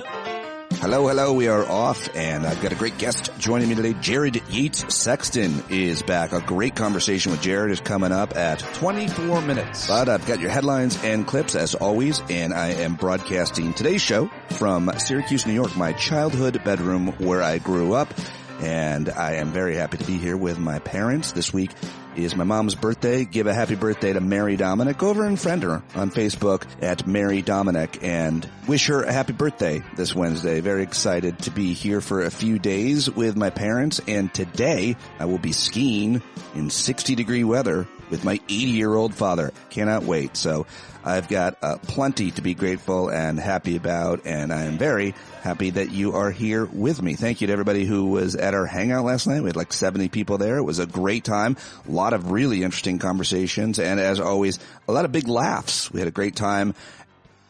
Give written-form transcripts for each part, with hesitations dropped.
Hello, we are off, and I've got a great guest joining me today. Jared Yates Sexton is back. A great conversation with Jared is coming up at 24 minutes. But I've got your headlines and clips, as always, and I am broadcasting today's show from Syracuse, New York, my childhood bedroom where I grew up, and I am very happy to be here with my parents. This week is my mom's birthday. Give a happy birthday to Mary Dominic. Go over and friend her on Facebook at Mary Dominic and wish her a happy birthday this Wednesday. Very excited to be here for a few days with my parents, and today I will be skiing in 60-degree weather with my 80-year-old father. Cannot wait. So I've got plenty to be grateful and happy about, and I am very happy that you are here with me. Thank you to everybody who was at our hangout last night. We had like 70 people there. It was a great time. A lot of really interesting conversations, and as always, a lot of big laughs. We had a great time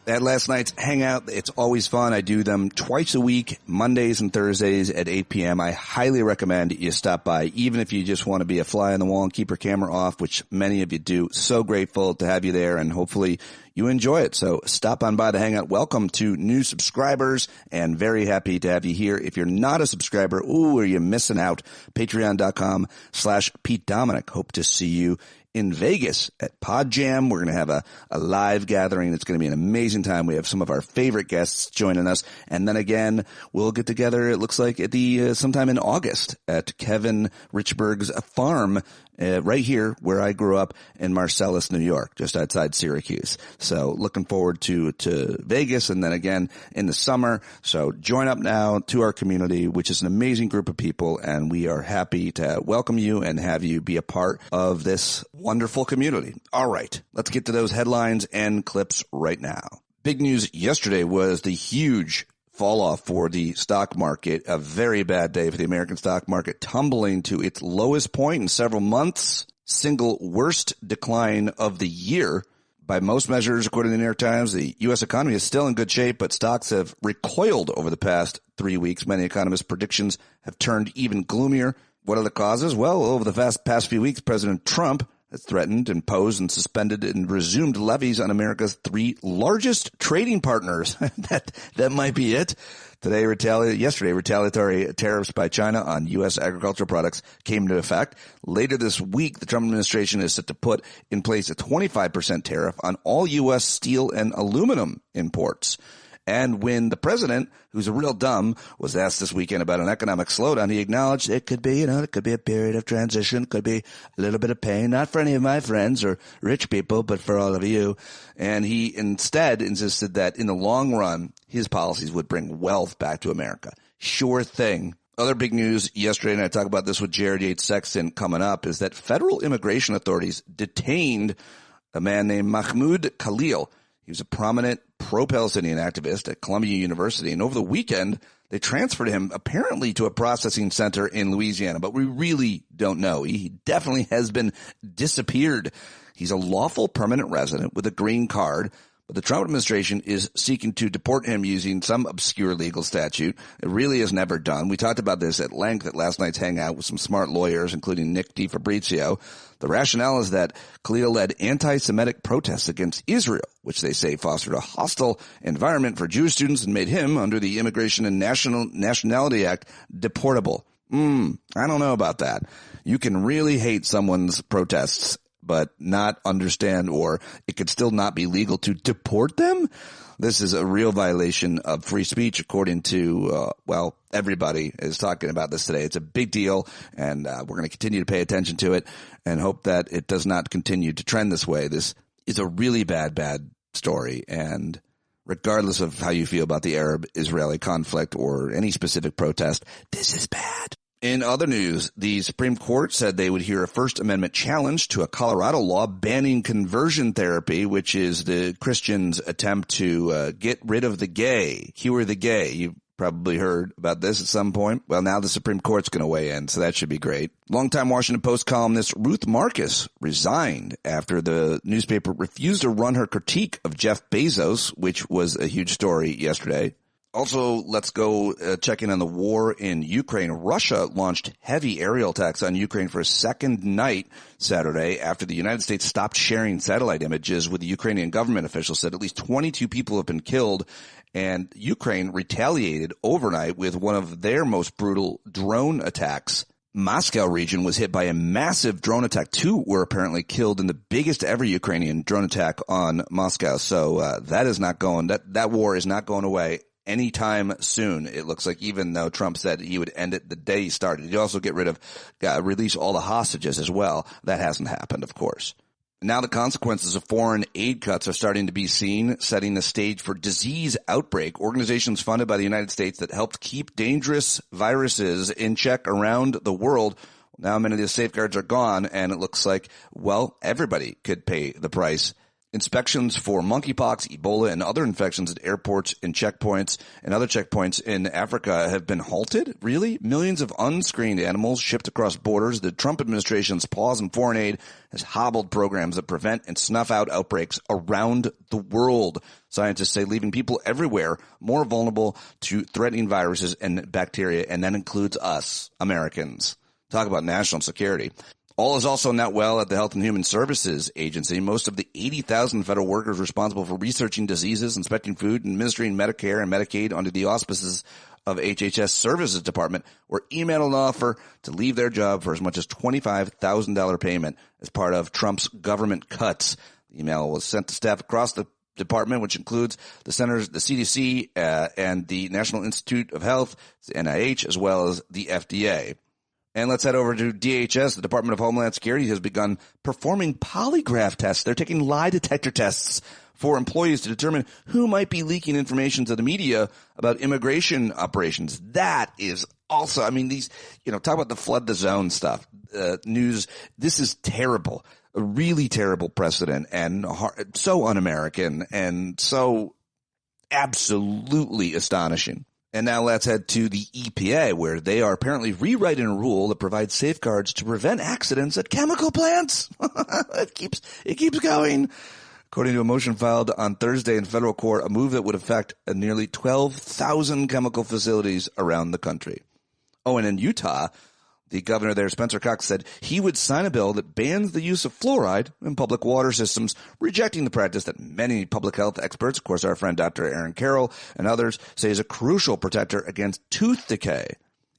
at last night's hangout. It's always fun. I do them twice a week, Mondays and Thursdays at 8 p.m. I highly recommend you stop by, even if you just want to be a fly on the wall and keep your camera off, which many of you do. So grateful to have you there, and hopefully you enjoy it. So stop on by the hangout. Welcome to new subscribers, and very happy to have you here. If you're not a subscriber, are you missing out? Patreon.com/Pete Dominic. Hope to see you in Vegas at Pod Jam. We're going to have a live gathering. It's going to be an amazing time. We have some of our favorite guests joining us. And then again, we'll get together, it looks like, at the sometime in August at Kevin Richberg's farm right here where I grew up in Marcellus, New York, just outside Syracuse. So looking forward to Vegas, and then again in the summer. So join up now to our community, which is an amazing group of people, and we are happy to welcome you and have you be a part of this wonderful community. All right, let's get to those headlines and clips right now. Big news yesterday was the huge fall off for the stock market. A very bad day for the American stock market, tumbling to its lowest point in several months. Single worst decline of the year by most measures, according to the New York Times. The U.S. economy is still in good shape, but stocks have recoiled over the past 3 weeks. Many economists' predictions have turned even gloomier. What are the causes? Well, over the past few weeks, President Trump has threatened, imposed, and suspended and resumed levies on America's three largest trading partners. that might be it. Yesterday, retaliatory tariffs by China on U.S. agricultural products came into effect. Later this week, the Trump administration is set to put in place a 25% tariff on all U.S. steel and aluminum imports. And when the president, who's a real dumb, was asked this weekend about an economic slowdown, he acknowledged it could be, it could be a period of transition, could be a little bit of pain, not for any of my friends or rich people, but for all of you. And he instead insisted that in the long run, his policies would bring wealth back to America. Sure thing. Other big news yesterday, and I talk about this with Jared Yates Sexton coming up, is that federal immigration authorities detained a man named Mahmoud Khalil. He was a prominent pro-Palestinian activist at Columbia University, and over the weekend, they transferred him apparently to a processing center in Louisiana, but we really don't know. He definitely has been disappeared. He's a lawful permanent resident with a green card, but the Trump administration is seeking to deport him using some obscure legal statute. It really is never done. We talked about this at length at last night's hangout with some smart lawyers, including Nick DiFabrizio. The rationale is that Khalil led anti-Semitic protests against Israel, which they say fostered a hostile environment for Jewish students and made him, under the Immigration and Nationality Act, deportable. I don't know about that. You can really hate someone's protests but not understand, or it could still not be legal to deport them. This is a real violation of free speech, according to, everybody is talking about this today. It's a big deal, and we're going to continue to pay attention to it and hope that it does not continue to trend this way. This is a really bad story, and regardless of how you feel about the Arab-Israeli conflict or any specific protest, this is bad. In other news, the Supreme Court said they would hear a First Amendment challenge to a Colorado law banning conversion therapy, which is the Christians' attempt to get rid of the gay, cure the gay. You've probably heard about this at some point. Well, now the Supreme Court's going to weigh in, so that should be great. Longtime Washington Post columnist Ruth Marcus resigned after the newspaper refused to run her critique of Jeff Bezos, which was a huge story yesterday. Also, let's go check in on the war in Ukraine. Russia launched heavy aerial attacks on Ukraine for a second night Saturday after the United States stopped sharing satellite images with the Ukrainian government. Officials said at least 22 people have been killed, and Ukraine retaliated overnight with one of their most brutal drone attacks. Moscow region was hit by a massive drone attack. 2 were apparently killed in the biggest ever Ukrainian drone attack on Moscow. So that war is not going away anytime soon. It looks like, even though Trump said he would end it the day he started. He'd also release all the hostages as well. That hasn't happened, of course. Now the consequences of foreign aid cuts are starting to be seen, setting the stage for disease outbreak. Organizations funded by the United States that helped keep dangerous viruses in check around the world. Now many of the safeguards are gone, and it looks like, well, everybody could pay the price. Inspections for monkeypox, Ebola, and other infections at airports and checkpoints and other checkpoints in Africa have been halted. Really? Millions of unscreened animals shipped across borders. The Trump administration's pause in foreign aid has hobbled programs that prevent and snuff out outbreaks around the world. Scientists say leaving people everywhere more vulnerable to threatening viruses and bacteria, and that includes us, Americans. Talk about national security. All is also not well at the Health and Human Services Agency. Most of the 80,000 federal workers responsible for researching diseases, inspecting food, and administering Medicare and Medicaid under the auspices of HHS Services Department were emailed an offer to leave their job for as much as $25,000 payment as part of Trump's government cuts. The email was sent to staff across the department, which includes the centers, the CDC, and the National Institute of Health, the NIH, as well as the FDA. And let's head over to DHS. The Department of Homeland Security has begun performing polygraph tests. They're taking lie detector tests for employees to determine who might be leaking information to the media about immigration operations. That is also, talk about the flood the zone stuff. News. This is terrible. A really terrible precedent, and so un-American and so absolutely astonishing. And now let's head to the EPA, where they are apparently rewriting a rule that provides safeguards to prevent accidents at chemical plants. It keeps going. According to a motion filed on Thursday in federal court, a move that would affect nearly 12,000 chemical facilities around the country. Oh, and in Utah, the governor there, Spencer Cox, said he would sign a bill that bans the use of fluoride in public water systems, rejecting the practice that many public health experts, of course our friend Dr. Jon Carroll and others, say is a crucial protector against tooth decay.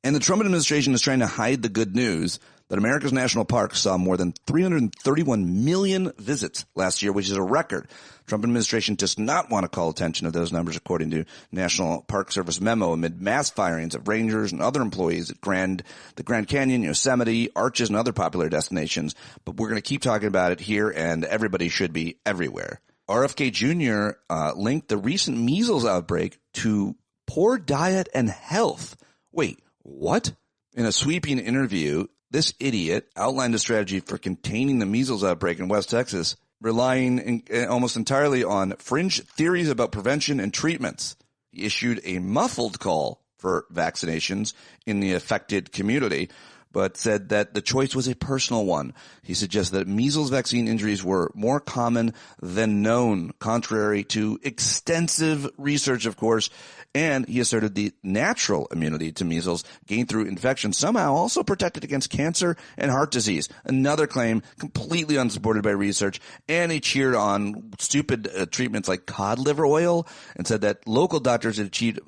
And the Trump administration is trying to hide the good news that America's national parks saw more than 331 million visits last year, which is a record. Trump administration does not want to call attention to those numbers, according to National Park Service memo, amid mass firings of rangers and other employees at the Grand Canyon, Yosemite, Arches, and other popular destinations. But we're going to keep talking about it here, and everybody should be everywhere. RFK Jr. Linked the recent measles outbreak to poor diet and health. Wait, what? In a sweeping interview, this idiot outlined a strategy for containing the measles outbreak in West Texas, relying almost entirely on fringe theories about prevention and treatments. He issued a muffled call for vaccinations in the affected community, but said that the choice was a personal one. He suggested that measles vaccine injuries were more common than known, contrary to extensive research, of course, and he asserted the natural immunity to measles gained through infection somehow also protected against cancer and heart disease. Another claim completely unsupported by research, and he cheered on stupid treatments like cod liver oil and said that local doctors had achieved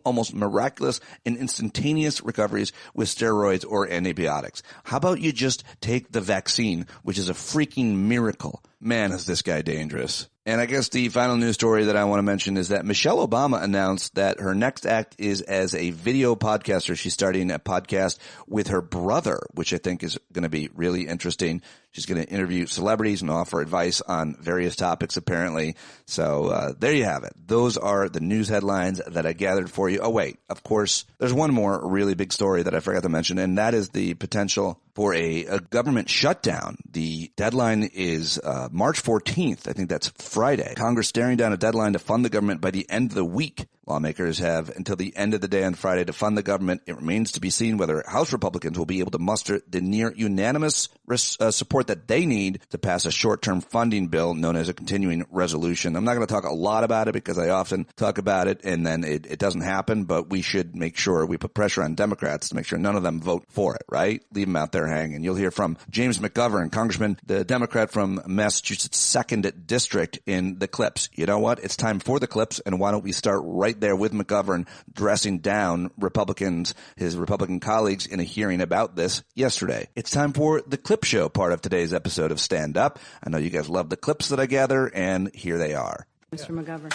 almost miraculous and instantaneous recoveries with steroids or antibiotics. How about you just take the vaccine, which is a freaking miracle? Man, is this guy dangerous. And I guess the final news story that I want to mention is that Michelle Obama announced that her next act is as a video podcaster. She's starting a podcast with her brother, which I think is going to be really interesting. She's going to interview celebrities and offer advice on various topics, apparently. So there you have it. Those are the news headlines that I gathered for you. Oh, wait. Of course, there's one more really big story that I forgot to mention, and that is the potential for a government shutdown. The deadline is March 14th. I think that's Friday. Congress staring down a deadline to fund the government by the end of the week, Lawmakers have until the end of the day on Friday to fund the government. It remains to be seen whether House Republicans will be able to muster the near unanimous support that they need to pass a short-term funding bill known as a continuing resolution. I'm not going to talk a lot about it because I often talk about it and then it doesn't happen, but we should make sure we put pressure on Democrats to make sure none of them vote for it, right? Leave them out there hanging. You'll hear from James McGovern, Congressman, the Democrat from Massachusetts' 2nd District, in the clips. You know what? It's time for the clips, and why don't we start right there with McGovern dressing down Republicans, his Republican colleagues, in a hearing about this yesterday. It's time for the clip show, part of today's episode of Stand Up. I know you guys love the clips that I gather, and here they are. Mr. McGovern.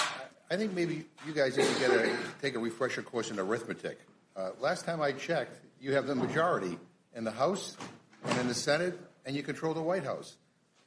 I think maybe you guys need to take a refresher course in arithmetic. Last time I checked, you have the majority in the House and in the Senate, and you control the White House.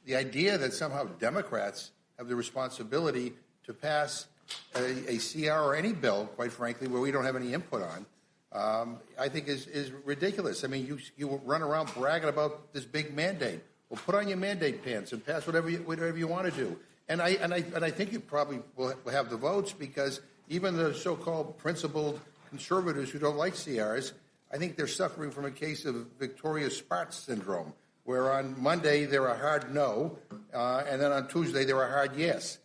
The idea that somehow Democrats have the responsibility to pass a CR or any bill, quite frankly, where we don't have any input on, I think is ridiculous. I mean, you run around bragging about this big mandate. Well, put on your mandate pants and pass whatever you want to do. And I think you probably will have the votes, because even the so-called principled conservatives who don't like CRs, I think they're suffering from a case of Victoria Sparks syndrome, where on Monday they're a hard no, and then on Tuesday they're a hard yes.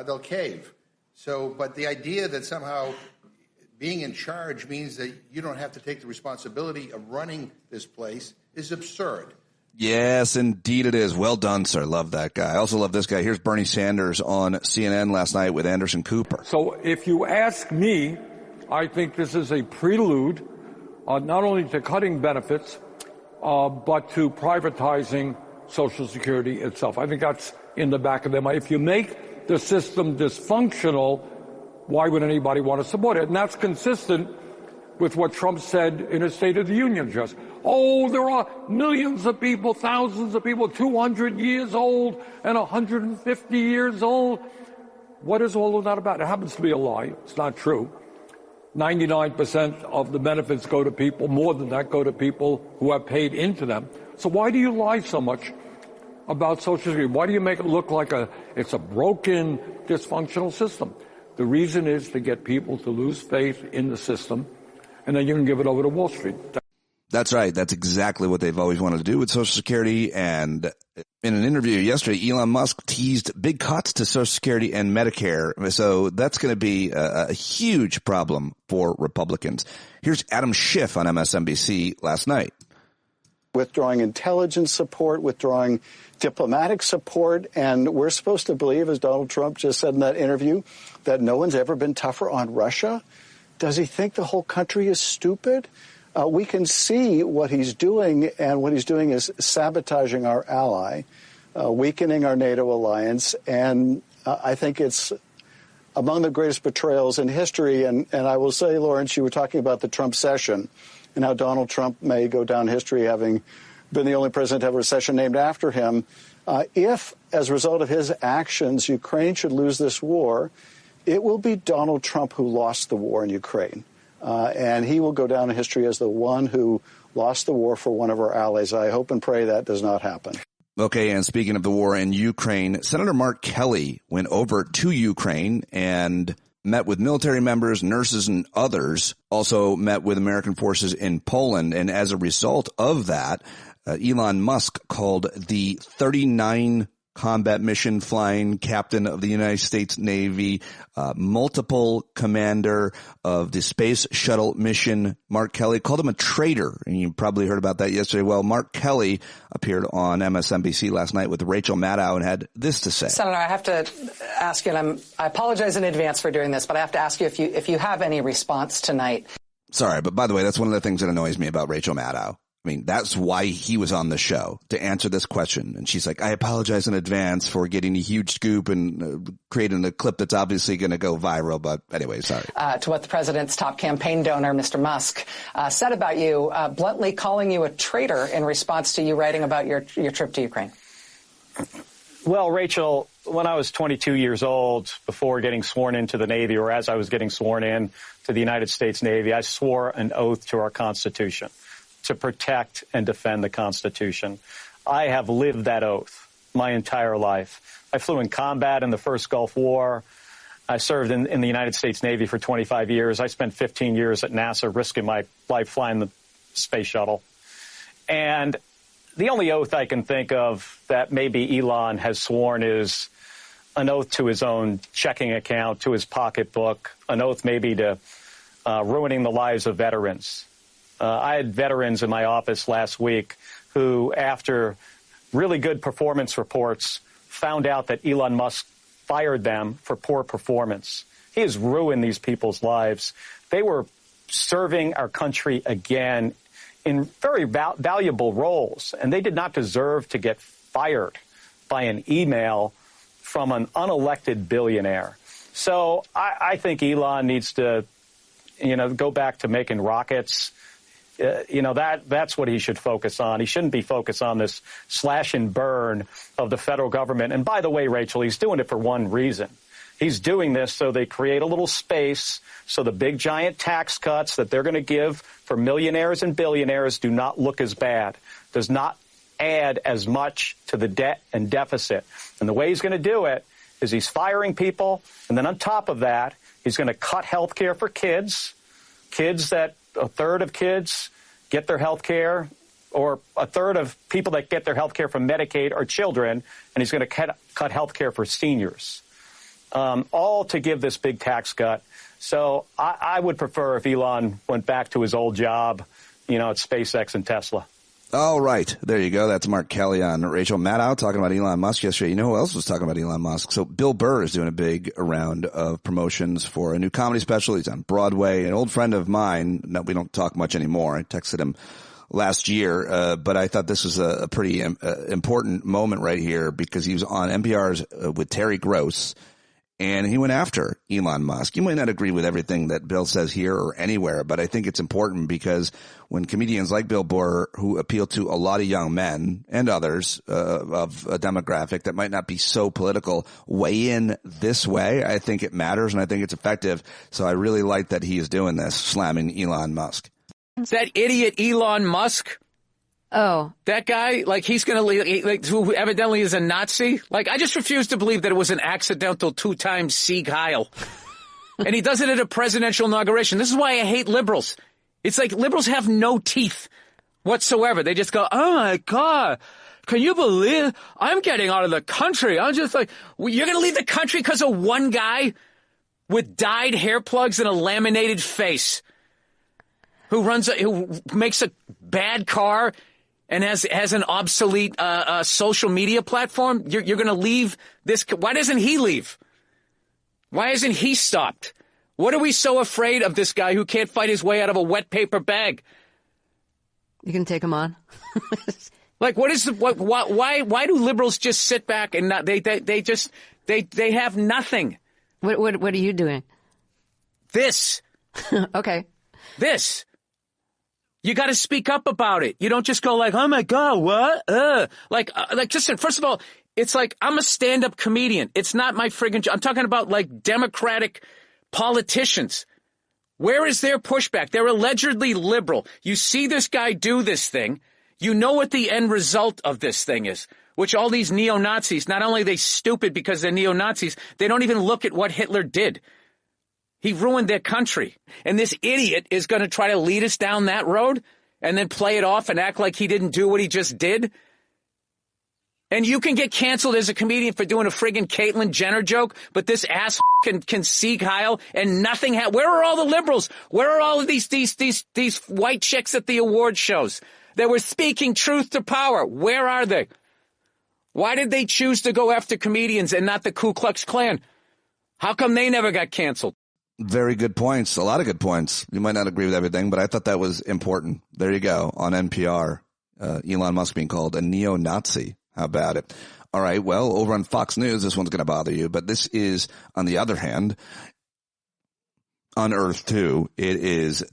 They'll cave. So, but the idea that somehow being in charge means that you don't have to take the responsibility of running this place is absurd. Yes, indeed it is. Well done, sir. Love that guy. I also love this guy. Here's Bernie Sanders on CNN last night with Anderson Cooper. So if you ask me, I think this is a prelude not only to cutting benefits, but to privatizing Social Security itself. I think that's in the back of their mind. If you make the system dysfunctional, why would anybody want to support it? And that's consistent with what Trump said in his State of the Union address. Oh, there are millions of people, thousands of people, 200 years old and 150 years old. What is all of that about? It happens to be a lie. It's not true. 99% of the benefits go to people, more than that go to people who have paid into them. So why do you lie so much about Social Security? Why do you make it look like it's a broken, dysfunctional system? The reason is to get people to lose faith in the system, and then you can give it over to Wall Street. That's right. That's exactly what they've always wanted to do with Social Security. And in an interview yesterday, Elon Musk teased big cuts to Social Security and Medicare. So that's going to be a huge problem for Republicans. Here's Adam Schiff on MSNBC last night. Withdrawing intelligence support, withdrawing diplomatic support, and we're supposed to believe, as Donald Trump just said in that interview, that no one's ever been tougher on Russia. Does he think the whole country is stupid? We can see what he's doing, and what he's doing is sabotaging our ally, weakening our NATO alliance, and I think it's among the greatest betrayals in history. And I will say, Lawrence, you were talking about the Trump session and how Donald Trump may go down history having been the only president to have a recession named after him. If, as a result of his actions, Ukraine should lose this war, it will be Donald Trump who lost the war in Ukraine. And he will go down in history as the one who lost the war for one of our allies. I hope and pray that does not happen. Okay, and speaking of the war in Ukraine, Senator Mark Kelly went over to Ukraine and met with military members, nurses, and others, also met with American forces in Poland. And as a result of that, Elon Musk called the 39 combat mission flying captain of the United States Navy, multiple commander of the space shuttle mission, Mark Kelly, called him a traitor. And you probably heard about that yesterday. Well, Mark Kelly appeared on MSNBC last night with Rachel Maddow and had this to say. Senator, I have to ask you, and I apologize in advance for doing this, but I have to ask you if you have any response tonight. Sorry, but by the way, that's one of the things that annoys me about Rachel Maddow. I mean, that's why he was on the show, to answer this question. And she's like, I apologize in advance for getting a huge scoop and creating a clip that's obviously going to go viral. But anyway, sorry. To what the president's top campaign donor, Mr. Musk, said about you, bluntly calling you a traitor in response to you writing about your trip to Ukraine. Well, Rachel, when I was 22 years old, before getting sworn into the Navy, or as I was getting sworn in to the United States Navy, I swore an oath to our Constitution to protect and defend the Constitution. I have lived that oath my entire life. I flew in combat in the first Gulf War. I served in the United States Navy for 25 years. I spent 15 years at NASA risking my life flying the space shuttle. And the only oath I can think of that maybe Elon has sworn is an oath to his own checking account, to his pocketbook, an oath maybe to ruining the lives of veterans. I had veterans in my office last week who, after really good performance reports, found out that Elon Musk fired them for poor performance. He has ruined these people's lives. They were serving our country again in very valuable roles, and they did not deserve to get fired by an email from an unelected billionaire. So I think Elon needs to, go back to making rockets. That's what he should focus on. He shouldn't be focused on this slash and burn of the federal government. And by the way, Rachel, he's doing it for one reason. He's doing this so they create a little space so the big giant tax cuts that they're going to give for millionaires and billionaires do not look as bad, does not add as much to the debt and deficit. And the way he's going to do it is he's firing people. And then on top of that, he's going to cut health care for kids that a third of kids get their health care, or a third of people that get their health care from Medicaid are children, and he's going to cut health care for seniors, all to give this big tax cut. So I would prefer if Elon went back to his old job, at SpaceX and Tesla. All right. There you go. That's Mark Kelly on Rachel Maddow talking about Elon Musk yesterday. You know who else was talking about Elon Musk? So Bill Burr is doing a big round of promotions for a new comedy special. He's on Broadway. An old friend of mine. No, we don't talk much anymore. I texted him last year, but I thought this was a pretty important moment right here because he was on NPR's with Terry Gross. And he went after Elon Musk. You might not agree with everything that Bill says here or anywhere, but I think it's important because when comedians like Bill Burr, who appeal to a lot of young men and others of a demographic that might not be so political, weigh in this way, I think it matters and I think it's effective. So I really like that he is doing this, slamming Elon Musk. That idiot Elon Musk. Oh. That guy, he's going to leave, who evidently is a Nazi. I just refuse to believe that it was an accidental two-time Sieg Heil. And he does it at a presidential inauguration. This is why I hate liberals. It's like liberals have no teeth whatsoever. They just go, oh my God, can you believe I'm getting out of the country? I'm just like, you're going to leave the country because of one guy with dyed hair plugs and a laminated face who makes a bad car and has an obsolete social media platform? You're going to leave this? Why doesn't he leave? Why isn't he stopped? What are we so afraid of this guy who can't fight his way out of a wet paper bag? You can take him on. Why do liberals just sit back and not, they have nothing? What are you doing? This. Okay. This. You got to speak up about it. You don't just go oh my God, what? Listen, first of all, it's I'm a stand-up comedian. It's not my friggin' job. I'm talking about Democratic politicians. Where is their pushback? They're allegedly liberal. You see this guy do this thing. You know what the end result of this thing is, which all these neo-Nazis, not only are they stupid because they're neo-Nazis, they don't even look at what Hitler did. He ruined their country. And this idiot is going to try to lead us down that road and then play it off and act like he didn't do what he just did. And you can get canceled as a comedian for doing a friggin' Caitlyn Jenner joke, but this ass can Sieg Heil and nothing. Where are all the liberals? Where are all of these white chicks at the award shows that were speaking truth to power? Where are they? Why did they choose to go after comedians and not the Ku Klux Klan? How come they never got canceled? Very good points. A lot of good points. You might not agree with everything, but I thought that was important. There you go. On NPR, Elon Musk being called a neo-Nazi. How about it? All right. Well, over on Fox News, this one's going to bother you, but this is, on the other hand, on Earth 2. It is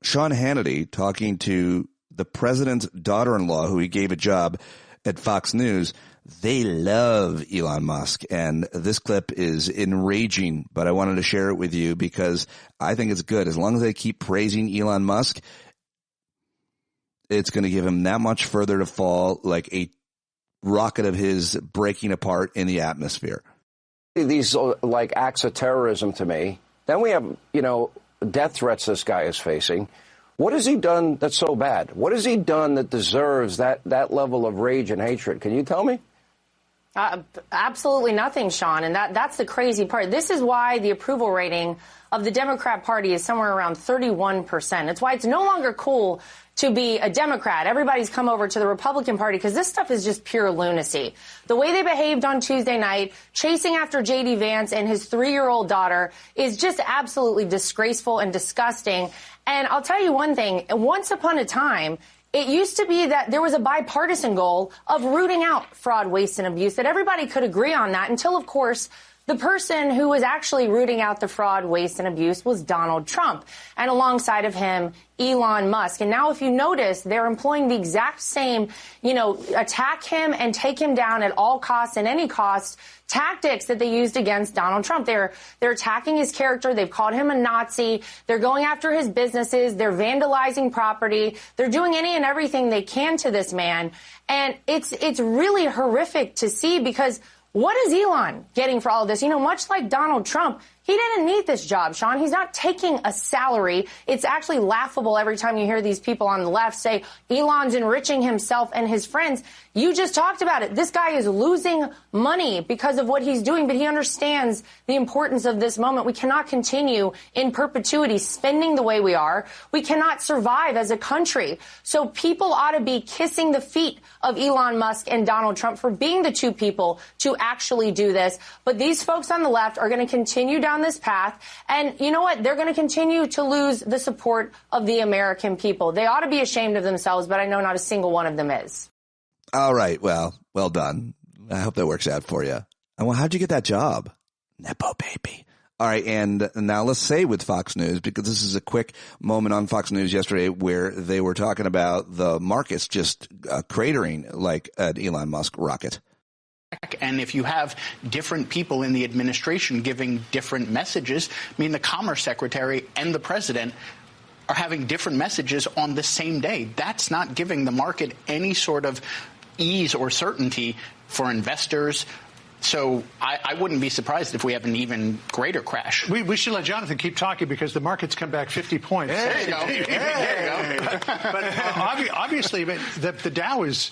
Sean Hannity talking to the president's daughter-in-law, who he gave a job at Fox News. They love Elon Musk, and this clip is enraging, but I wanted to share it with you because I think it's good. As long as they keep praising Elon Musk, it's going to give him that much further to fall, like a rocket of his breaking apart in the atmosphere. These like acts of terrorism to me. Then we have, death threats this guy is facing. What has he done that's so bad? What has he done that deserves that level of rage and hatred? Can you tell me? Absolutely nothing, Sean. And that's the crazy part. This is why the approval rating of the Democrat Party is somewhere around 31%. It's why it's no longer cool to be a Democrat. Everybody's come over to the Republican Party because this stuff is just pure lunacy. The way they behaved on Tuesday night, chasing after J.D. Vance and his 3-year-old daughter, is just absolutely disgraceful and disgusting. And I'll tell you one thing. Once upon a time, it used to be that there was a bipartisan goal of rooting out fraud, waste, and abuse, that everybody could agree on that until, of course, the person who was actually rooting out the fraud, waste, and abuse was Donald Trump, and alongside of him, Elon Musk. And now if you notice, they're employing the exact same, attack him and take him down at all costs and any cost tactics that they used against Donald Trump. They're attacking his character. They've called him a Nazi. They're going after his businesses. They're vandalizing property. They're doing any and everything they can to this man. And it's really horrific to see, because what is Elon getting for all of this? Much like Donald Trump, he didn't need this job, Sean. He's not taking a salary. It's actually laughable every time you hear these people on the left say Elon's enriching himself and his friends. You just talked about it. This guy is losing money because of what he's doing, but he understands the importance of this moment. We cannot continue in perpetuity spending the way we are. We cannot survive as a country. So people ought to be kissing the feet of Elon Musk and Donald Trump for being the two people to actually do this. But these folks on the left are going to continue down this path. And you know what? They're going to continue to lose the support of the American people. They ought to be ashamed of themselves, but I know not a single one of them is. All right. Well done. I hope that works out for you. And well, how'd you get that job? Nepo baby. All right. And now let's say with Fox News, because this is a quick moment on Fox News yesterday where they were talking about the markets just cratering like an Elon Musk rocket. And if you have different people in the administration giving different messages, the Commerce Secretary and the President are having different messages on the same day. That's not giving the market any sort of ease or certainty for investors. So I wouldn't be surprised if we have an even greater crash. We should let Jonathan keep talking because the market's come back 50 points. There you go. There you go. But obviously, the Dow is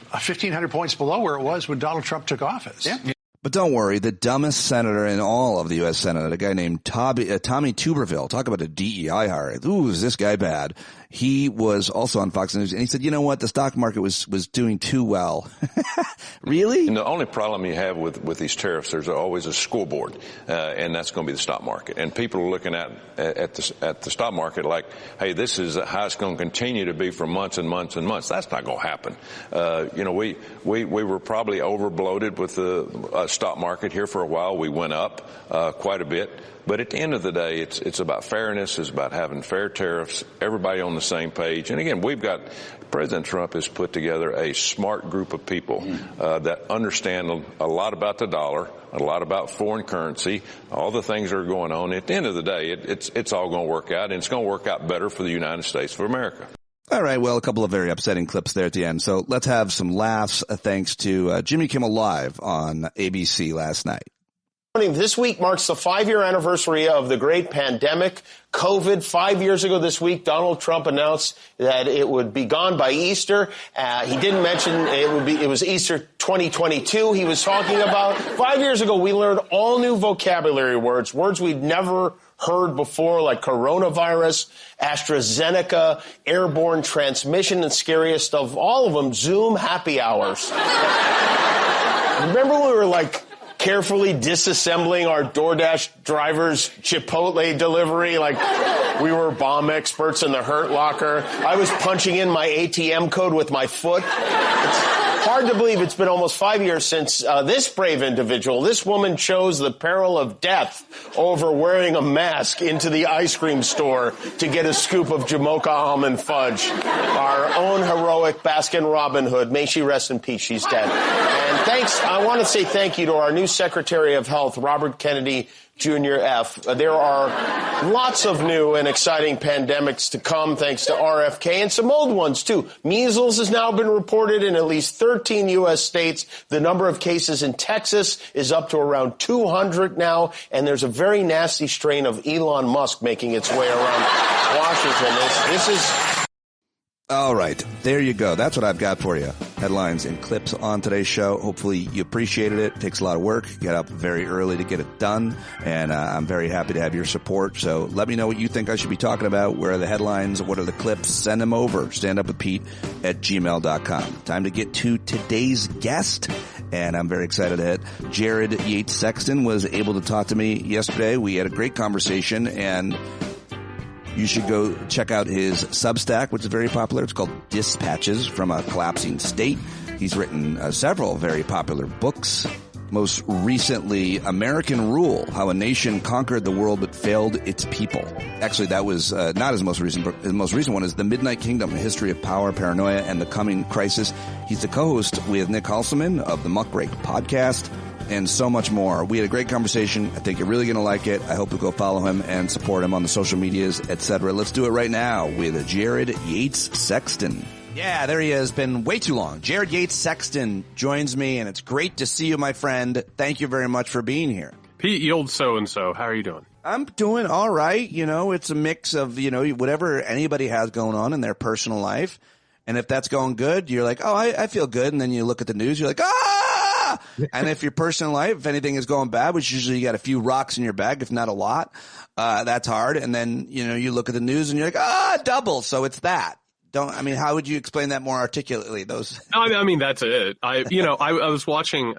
1,500 points below where it was when Donald Trump took office. Yeah. But don't worry, the dumbest senator in all of the U.S. Senate, a guy named Tommy Tuberville, talk about a DEI hire. Ooh, is this guy bad? He was also on Fox News, and he said, you know what, the stock market was doing too well. Really? And the only problem you have with these tariffs, there's always a scoreboard, and that's going to be the stock market. And people are looking at the stock market like, hey, this is how it's going to continue to be for months and months and months. That's not going to happen. We were probably overbloated with the stock market here for a while. We went up quite a bit. But at the end of the day, it's about fairness. It's about having fair tariffs, everybody on the same page. And again, President Trump has put together a smart group of people that understand a lot about the dollar, a lot about foreign currency, all the things that are going on. At the end of the day, it's all going to work out, and it's going to work out better for the United States of America. All right, well, a couple of very upsetting clips there at the end. So let's have some laughs thanks to Jimmy Kimmel Live on ABC last night. This week marks the 5-year anniversary of the great pandemic, COVID. 5 years ago this week, Donald Trump announced that it would be gone by Easter. He didn't mention it was Easter 2022 he was talking about. 5 years ago, we learned all new vocabulary words we'd never heard before, like coronavirus, AstraZeneca, airborne transmission, and scariest of all of them, Zoom happy hours. Remember when we were carefully disassembling our DoorDash driver's Chipotle delivery like we were bomb experts in the Hurt Locker? I was punching in my ATM code with my foot. It's hard to believe it's been almost 5 years since this brave individual, this woman chose the peril of death over wearing a mask into the ice cream store to get a scoop of Jamocha almond fudge. Our own heroic Baskin Robin Hood. May she rest in peace. She's dead. And thanks. I want to say thank you to our new Secretary of Health, Robert Kennedy Jr. F. There are lots of new and exciting pandemics to come thanks to RFK, and some old ones too. Measles has now been reported in at least 13 U.S. states. The number of cases in Texas is up to around 200 now, and there's a very nasty strain of Elon Musk making its way around Washington. This is... All right, there you go. That's what I've got for you. Headlines and clips on today's show. Hopefully you appreciated it. It takes a lot of work. Get up very early to get it done, and I'm very happy to have your support. So let me know what you think I should be talking about. Where are the headlines? What are the clips? Send them over. standupwithpete@gmail.com. Time to get to today's guest, and I'm very excited that Jared Yates Sexton was able to talk to me yesterday. We had a great conversation, and you should go check out his Substack, which is very popular. It's called Dispatches from a Collapsing State. He's written several very popular books. Most recently, American Rule, How a Nation Conquered the World But Failed Its People. Actually, that was not his most recent book. His most recent one is The Midnight Kingdom, A History of Power, Paranoia, and the Coming Crisis. He's the co-host with Nick Halseman of the Muckrake podcast, and so much more. We had a great conversation. I think you're really going to like it. I hope you'll go follow him and support him on the social medias, etc. Let's do it right now with Jared Yates Sexton. Yeah, there he is. Been way too long. Jared Yates Sexton joins me, and it's great to see you, my friend. Thank you very much for being here. Pete, you old so-and-so. How are you doing? I'm doing all right. You know, it's a mix of, you know, whatever anybody has going on in their personal life. And if that's going good, you're like, oh, I feel good. And then you look at the news, you're like, ah! And if your personal life, if anything is going bad, which usually you got a few rocks in your bag, if not a lot, that's hard. And then, you know, you look at the news and you're like, double. So it's that. How would you explain that more articulately? I mean, that's it. I was watching,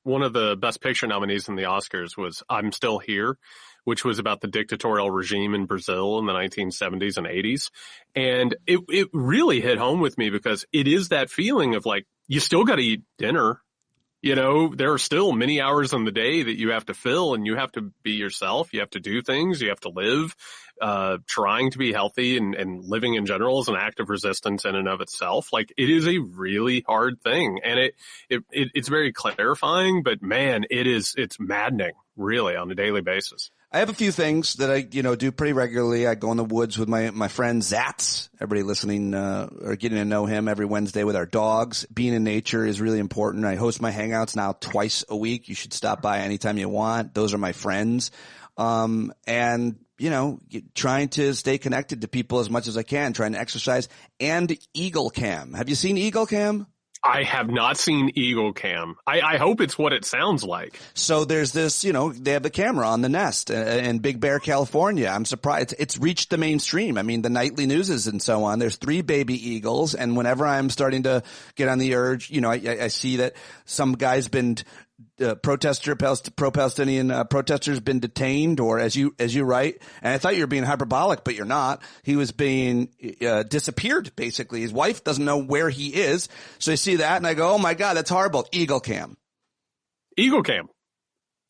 one of the Best Picture nominees in the Oscars was I'm Still Here, which was about the dictatorial regime in Brazil in the 1970s and 80s. And it really hit home with me because it is that feeling of like, you still got to eat dinner. You know, there are still many hours in the day that you have to fill, and you have to be yourself. You have to do things. You have to live. Trying to be healthy and living in general is an act of resistance in and of itself. Like, it is a really hard thing, and it's very clarifying, but man, it's maddening really on a daily basis. I have a few things that I, do pretty regularly. I go in the woods with my friend Zats. Everybody listening, or getting to know him every Wednesday with our dogs. Being in nature is really important. I host my hangouts now twice a week. You should stop by anytime you want. Those are my friends. And, trying to stay connected to people as much as I can, trying to exercise, and Eagle Cam. Have you seen Eagle Cam? I have not seen Eagle Cam. I hope it's what it sounds like. So there's this, they have the camera on the nest in Big Bear, California. I'm surprised it's reached the mainstream. I mean, the nightly newses and so on. There's 3 baby eagles. And whenever I'm starting to get on the urge, I see that some guy's been pro-Palestinian protesters been detained, or as you write, and I thought you were being hyperbolic, but you're not. He was being disappeared, basically. His wife doesn't know where he is. So I see that and I go, oh my God, that's horrible. Eagle Cam. And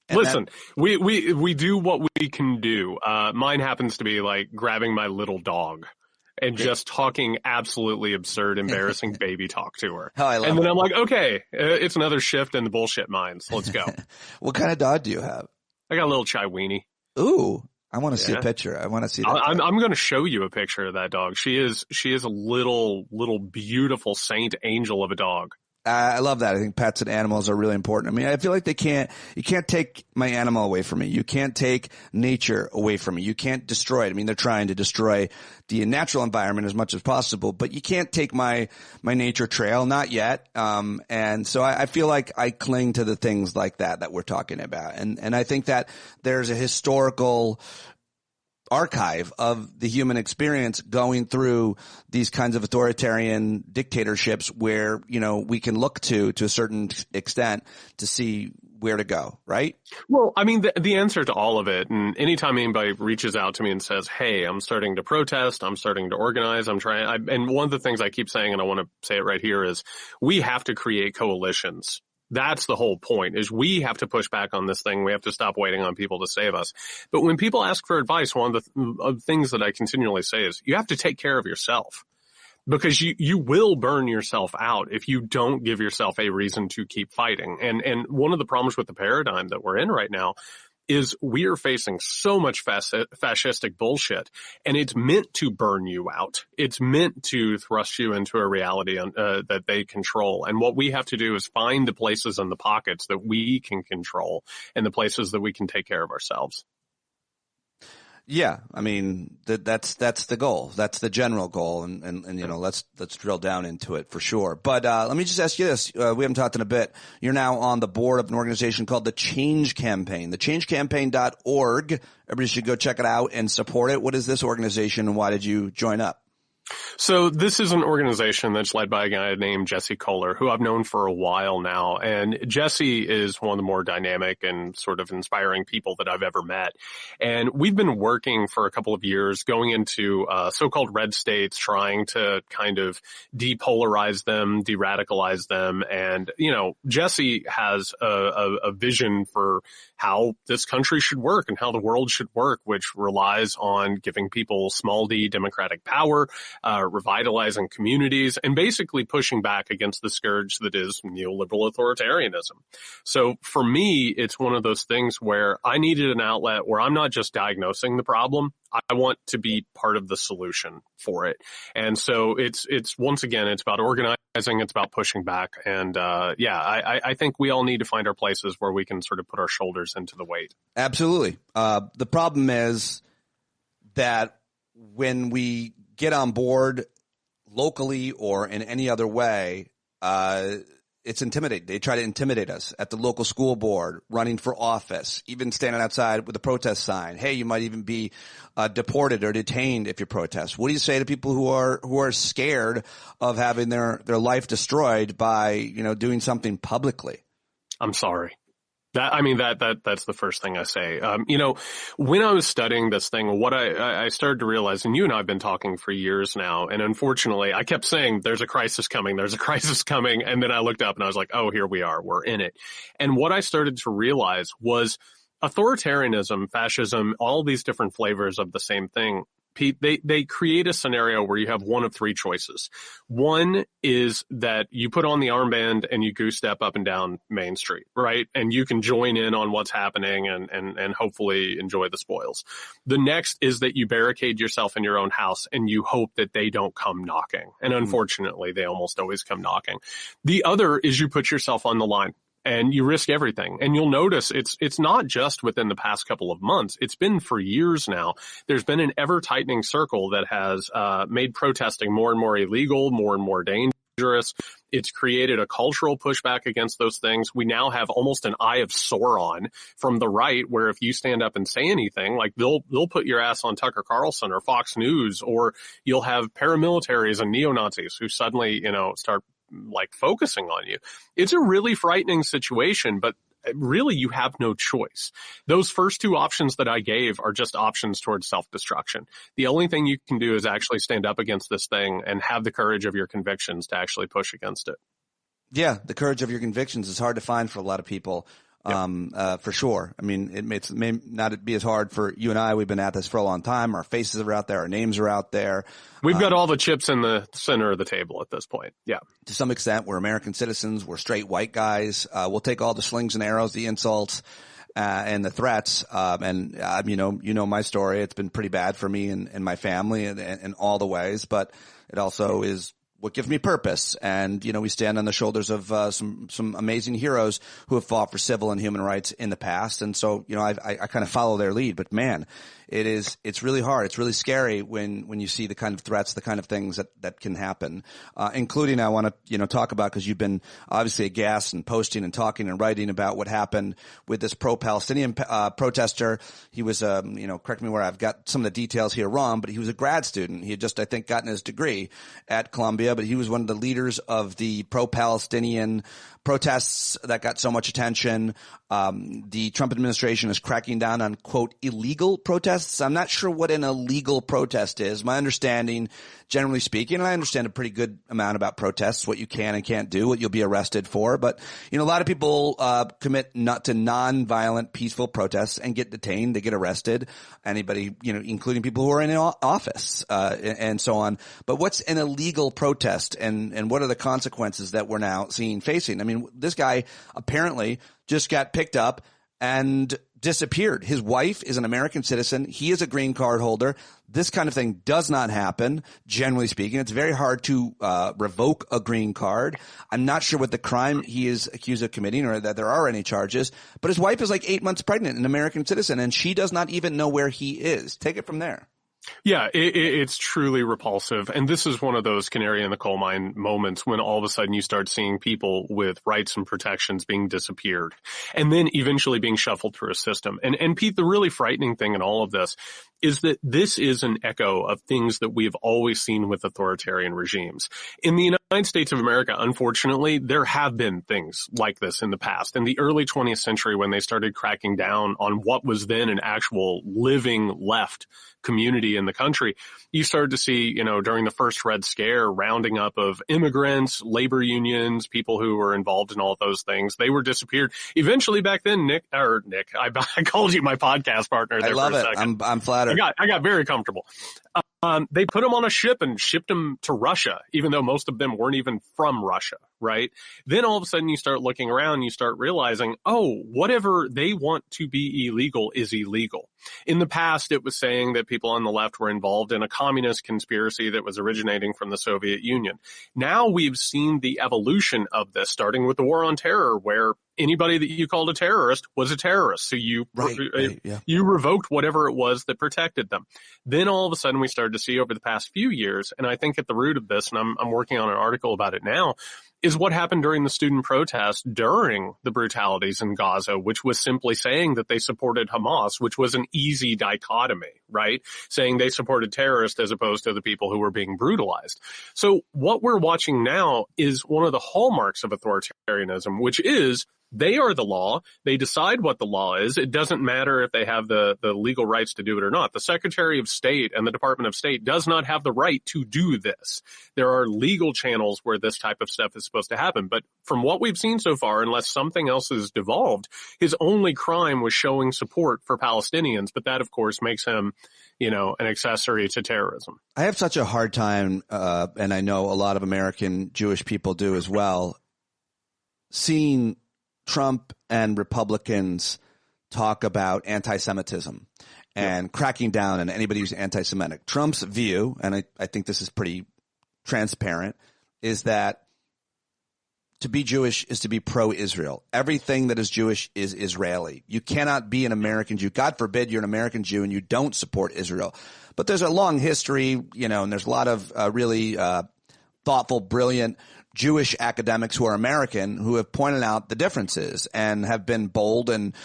listen, we do what we can do. Mine happens to be like grabbing my little dog and just talking absolutely absurd, embarrassing baby talk to her. Oh, I love and then it. I'm like, okay, it's another shift in the bullshit mines. Let's go. What kind of dog do you have? I got a little Chai Weenie. Ooh, I want to see a picture. I want to see that. I'm going to show you a picture of that dog. She is a little beautiful saint angel of a dog. I love that. I think pets and animals are really important. I mean, I feel like you can't take my animal away from me. You can't take nature away from me. You can't destroy it. I mean, they're trying to destroy the natural environment as much as possible, but you can't take my nature trail, not yet. And so I feel like I cling to the things like that we're talking about. And I think that there's a historical archive of the human experience going through these kinds of authoritarian dictatorships where, we can look to a certain extent to see where to go, right? Well, I mean, the answer to all of it, and anytime anybody reaches out to me and says, hey, I'm starting to protest, I'm starting to organize, and one of the things I keep saying, and I want to say it right here, is we have to create coalitions. That's the whole point, is we have to push back on this thing. We have to stop waiting on people to save us. But when people ask for advice, one of the things that I continually say is you have to take care of yourself. because you will burn yourself out if you don't give yourself a reason to keep fighting. And one of the problems with the paradigm that we're in right now is we are facing so much fascistic bullshit, and it's meant to burn you out. It's meant to thrust you into a reality that they control. And what we have to do is find the places and the pockets that we can control and the places that we can take care of ourselves. Yeah, I mean that's the goal. That's the general goal, and you know let's drill down into it for sure. But let me just ask you this: we haven't talked in a bit. You're now on the board of an organization called the Change Campaign. TheChangeCampaign.org. Everybody should go check it out and support it. What is this organization, and why did you join up? So this is an organization that's led by a guy named Jesse Kohler, who I've known for a while now. And Jesse is one of the more dynamic and sort of inspiring people that I've ever met. And we've been working for a couple of years going into so-called red states, trying to kind of depolarize them, de-radicalize them. And, you know, Jesse has a vision for how this country should work and how the world should work, which relies on giving people small d democratic power, revitalizing communities, and basically pushing back against the scourge that is neoliberal authoritarianism. So for me, it's one of those things where I needed an outlet where I'm not just diagnosing the problem. I want to be part of the solution for it. And so it's once again, it's about organizing, it's about pushing back. And I think we all need to find our places where we can sort of put our shoulders into the weight. Absolutely. The problem is that when we get on board locally or in any other way, it's intimidating. They try to intimidate us at the local school board, running for office, even standing outside with a protest sign. Hey, you might even be deported or detained if you protest. What do you say to people who are scared of having their life destroyed by, you know, doing something publicly? I'm sorry. That's the first thing I say. You know, when I was studying this thing, what I started to realize, and you and I have been talking for years now, and unfortunately I kept saying there's a crisis coming. And then I looked up and I was like, oh, here we are. We're in it. And what I started to realize was authoritarianism, fascism, all these different flavors of the same thing. Pete, they create a scenario where you have one of three choices. One is that you put on the armband and you goose step up and down Main Street, right? And you can join in on what's happening and hopefully enjoy the spoils. The next is that you barricade yourself in your own house and you hope that they don't come knocking. And unfortunately, they almost always come knocking. The other is you put yourself on the line. And you risk everything. And you'll notice it's not just within the past couple of months. It's been for years now. There's been an ever-tightening circle that has made protesting more and more illegal, more and more dangerous. It's created a cultural pushback against those things. We now have almost an eye of Sauron from the right, where if you stand up and say anything, like they'll put your ass on Tucker Carlson or Fox News, or you'll have paramilitaries and neo-Nazis who suddenly, you know, start like focusing on you. It's a really frightening situation, but really you have no choice. Those first two options that I gave are just options towards self-destruction. The only thing you can do is actually stand up against this thing and have the courage of your convictions to actually push against it. Yeah, the courage of your convictions is hard to find for a lot of people. For sure. I mean, it may not be as hard for you and I. We've been at this for a long time. Our faces are out there. Our names are out there. We've got all the chips in the center of the table at this point. Yeah. To some extent, we're American citizens. We're straight white guys. We'll take all the slings and arrows, the insults, and the threats. You know my story. It's been pretty bad for me and my family in all the ways, but it also is what gives me purpose. And, you know, we stand on the shoulders of some amazing heroes who have fought for civil and human rights in the past. And so, you know, I kind of follow their lead. But man, it's really hard. It's really scary when you see the kind of threats, the kind of things that can happen, including I want to, you know, talk about, because you've been obviously aghast and posting and talking and writing about what happened with this pro-Palestinian protester. He was, you know, correct me where I've got some of the details here wrong, but he was a grad student. He had just, I think, gotten his degree at Columbia, but he was one of the leaders of the pro-Palestinian protests that got so much attention. The Trump administration is cracking down on, quote, illegal protests. protests. I'm not sure what an illegal protest is. My understanding, generally speaking, and I understand a pretty good amount about protests, what you can and can't do, what you'll be arrested for. But, a lot of people commit not to non-violent, peaceful protests and get detained. They get arrested. Anybody, including people who are in office and so on. But what's an illegal protest and what are the consequences that we're now seeing facing? I mean, this guy apparently just got picked up and disappeared. His wife is an American citizen. He is a green card holder. This kind of thing does not happen, generally speaking. It's very hard to revoke a green card. I'm not sure what the crime he is accused of committing or that there are any charges, but his wife is like 8 months pregnant, an American citizen, and she does not even know where he is. Take it from there. Yeah, it's truly repulsive. And this is one of those canary in the coal mine moments when all of a sudden you start seeing people with rights and protections being disappeared and then eventually being shuffled through a system. And Pete, the really frightening thing in all of this is that this is an echo of things that we've always seen with authoritarian regimes. In the United States of America, unfortunately, there have been things like this in the past. In the early 20th century, when they started cracking down on what was then an actual living left community in the country, you started to see, during the first Red Scare, rounding up of immigrants, labor unions, people who were involved in all of those things. They were disappeared. Eventually back then, Nick, I called you my podcast partner there. I love it. I'm flattered. I got very comfortable. They put them on a ship and shipped them to Russia, even though most of them weren't even from Russia, right? Then all of a sudden you start looking around and you start realizing, whatever they want to be illegal is illegal. In the past, it was saying that people on the left were involved in a communist conspiracy that was originating from the Soviet Union. Now we've seen the evolution of this, starting with the war on terror, where anybody that you called a terrorist was a terrorist. So you revoked whatever it was that protected them. Then all of a sudden we started to see over the past few years, and I think at the root of this, and I'm working on an article about it now, is what happened during the student protest during the brutalities in Gaza, which was simply saying that they supported Hamas, which was an easy dichotomy, right? Saying they supported terrorists as opposed to the people who were being brutalized. So what we're watching now is one of the hallmarks of authoritarianism, which is they are the law. They decide what the law is. It doesn't matter if they have the legal rights to do it or not. The Secretary of State and the Department of State does not have the right to do this. There are legal channels where this type of stuff is supposed to happen. But from what we've seen so far, unless something else is devolved, his only crime was showing support for Palestinians. But that, of course, makes him, an accessory to terrorism. I have such a hard time, and I know a lot of American Jewish people do as well, seeing Trump and Republicans talk about anti-Semitism and cracking down on anybody who's anti-Semitic. Trump's view, and I think this is pretty transparent, is that to be Jewish is to be pro-Israel. Everything that is Jewish is Israeli. You cannot be an American Jew. God forbid you're an American Jew and you don't support Israel. But there's a long history, and there's a lot of really thoughtful, brilliant Jewish academics who are American who have pointed out the differences and have been bold and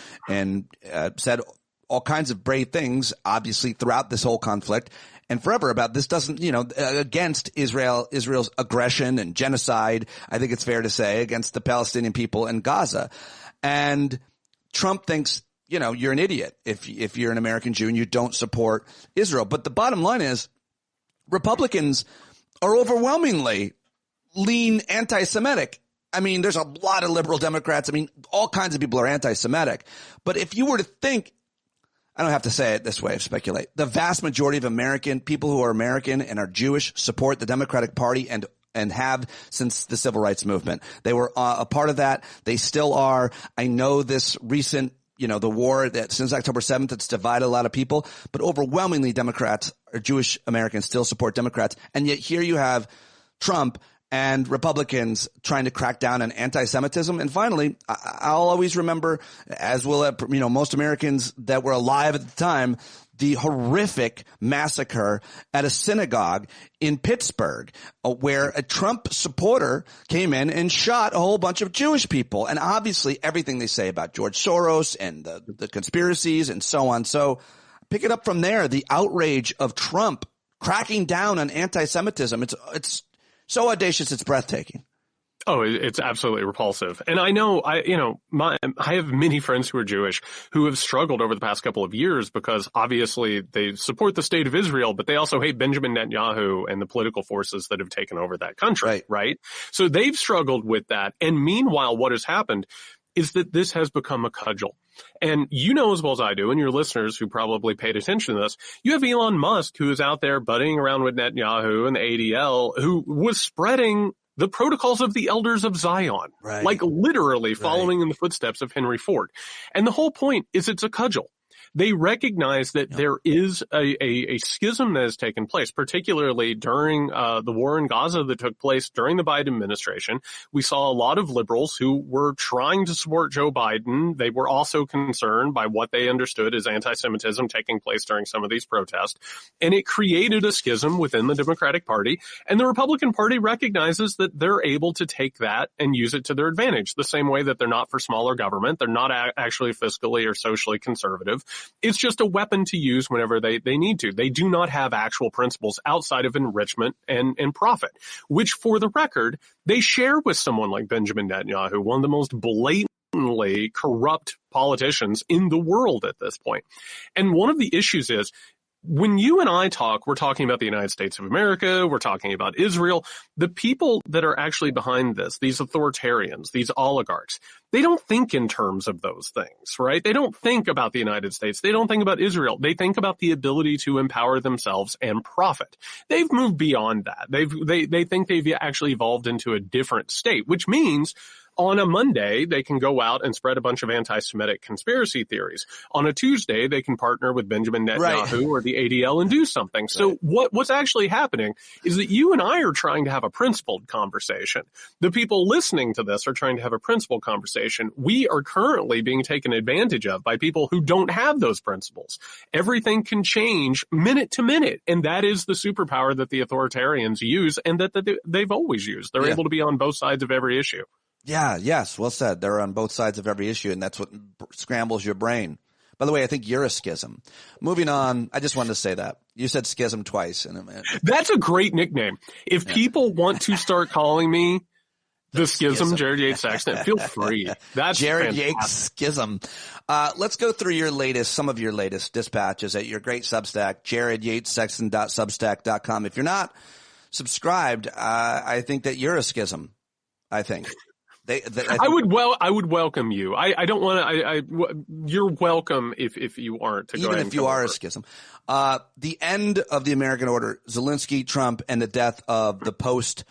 said all kinds of brave things, obviously, throughout this whole conflict and forever about this doesn't, against Israel's aggression and genocide, I think it's fair to say, against the Palestinian people in Gaza. And Trump thinks, you're an idiot if you're an American Jew and you don't support Israel. But the bottom line is Republicans are overwhelmingly lean anti-Semitic. I mean, there's a lot of liberal Democrats. I mean, all kinds of people are anti-Semitic. But if you were to think, I don't have to say it this way, speculate, the vast majority of people who are American and are Jewish support the Democratic Party and have since the Civil Rights Movement. They were a part of that. They still are. I know this recent, the war that since October 7th, it's divided a lot of people, but overwhelmingly Democrats or Jewish Americans still support Democrats. And yet here you have Trump and Republicans trying to crack down on anti-Semitism. And finally, I'll always remember, as will most Americans that were alive at the time, the horrific massacre at a synagogue in Pittsburgh, where a Trump supporter came in and shot a whole bunch of Jewish people. And obviously everything they say about George Soros and the conspiracies and so on. So pick it up from there. The outrage of Trump cracking down on anti-Semitism. It's so audacious, it's breathtaking. Oh, it's absolutely repulsive. And I know, I have many friends who are Jewish who have struggled over the past couple of years because obviously they support the state of Israel, but they also hate Benjamin Netanyahu and the political forces that have taken over that country, right? So they've struggled with that. And meanwhile, what has happened is that this has become a cudgel. And you know as well as I do, and your listeners who probably paid attention to this, you have Elon Musk who is out there buddying around with Netanyahu and the ADL, who was spreading the protocols of the elders of Zion, like literally following in the footsteps of Henry Ford. And the whole point is it's a cudgel. They recognize that there is a schism that has taken place, particularly during the war in Gaza that took place during the Biden administration. We saw a lot of liberals who were trying to support Joe Biden. They were also concerned by what they understood as anti-Semitism taking place during some of these protests. And it created a schism within the Democratic Party. And the Republican Party recognizes that they're able to take that and use it to their advantage, the same way that they're not for smaller government. They're not actually fiscally or socially conservative. It's just a weapon to use whenever they need to. They do not have actual principles outside of enrichment and profit, which, for the record, they share with someone like Benjamin Netanyahu, one of the most blatantly corrupt politicians in the world at this point. And one of the issues is, when you and I talk, we're talking about the United States of America, we're talking about Israel. The people that are actually behind this, these authoritarians, these oligarchs, they don't think in terms of those things, right? They don't think about the United States. They don't think about Israel. They think about the ability to empower themselves and profit. They've moved beyond that. They think they've actually evolved into a different state, which means on a Monday, they can go out and spread a bunch of anti-Semitic conspiracy theories. On a Tuesday, they can partner with Benjamin Netanyahu or the ADL and do something. So what's actually happening is that you and I are trying to have a principled conversation. The people listening to this are trying to have a principled conversation. We are currently being taken advantage of by people who don't have those principles. Everything can change minute to minute, and that is the superpower that the authoritarians use and that they've always used. They're able to be on both sides of every issue. Yeah, yes, well said. They're on both sides of every issue, and that's what scrambles your brain. By the way, I think you're a schism. Moving on, I just wanted to say that. You said schism twice. That's a great nickname. If people want to start calling me the schism, Jared Yates Sexton, feel free. That's Jared fantastic. Yates Schism. Let's go through some of your latest dispatches at your great Substack, jaredyatessexton.substack.com. If you're not subscribed, I think that you're a schism. I think. I would welcome you. I don't want to. You're welcome if you aren't. Even if you are a schism. The end of the American order, Zelensky, Trump, and the death of the post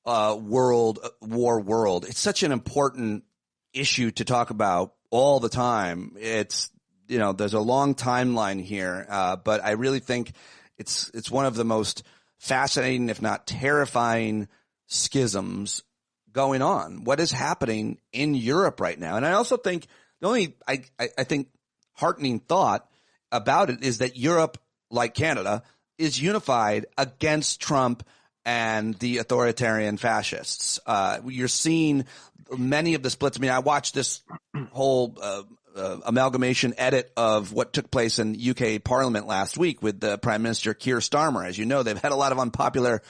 world war world. It's such an important issue to talk about all the time. It's there's a long timeline here, but I really think it's one of the most fascinating, if not terrifying, schisms going on. What is happening in Europe right now? And I also think the only, I think, heartening thought about it is that Europe, like Canada, is unified against Trump and the authoritarian fascists. You're seeing many of the splits. I mean, I watched this whole amalgamation edit of what took place in UK Parliament last week with the Prime Minister Keir Starmer. As you know, they've had a lot of unpopular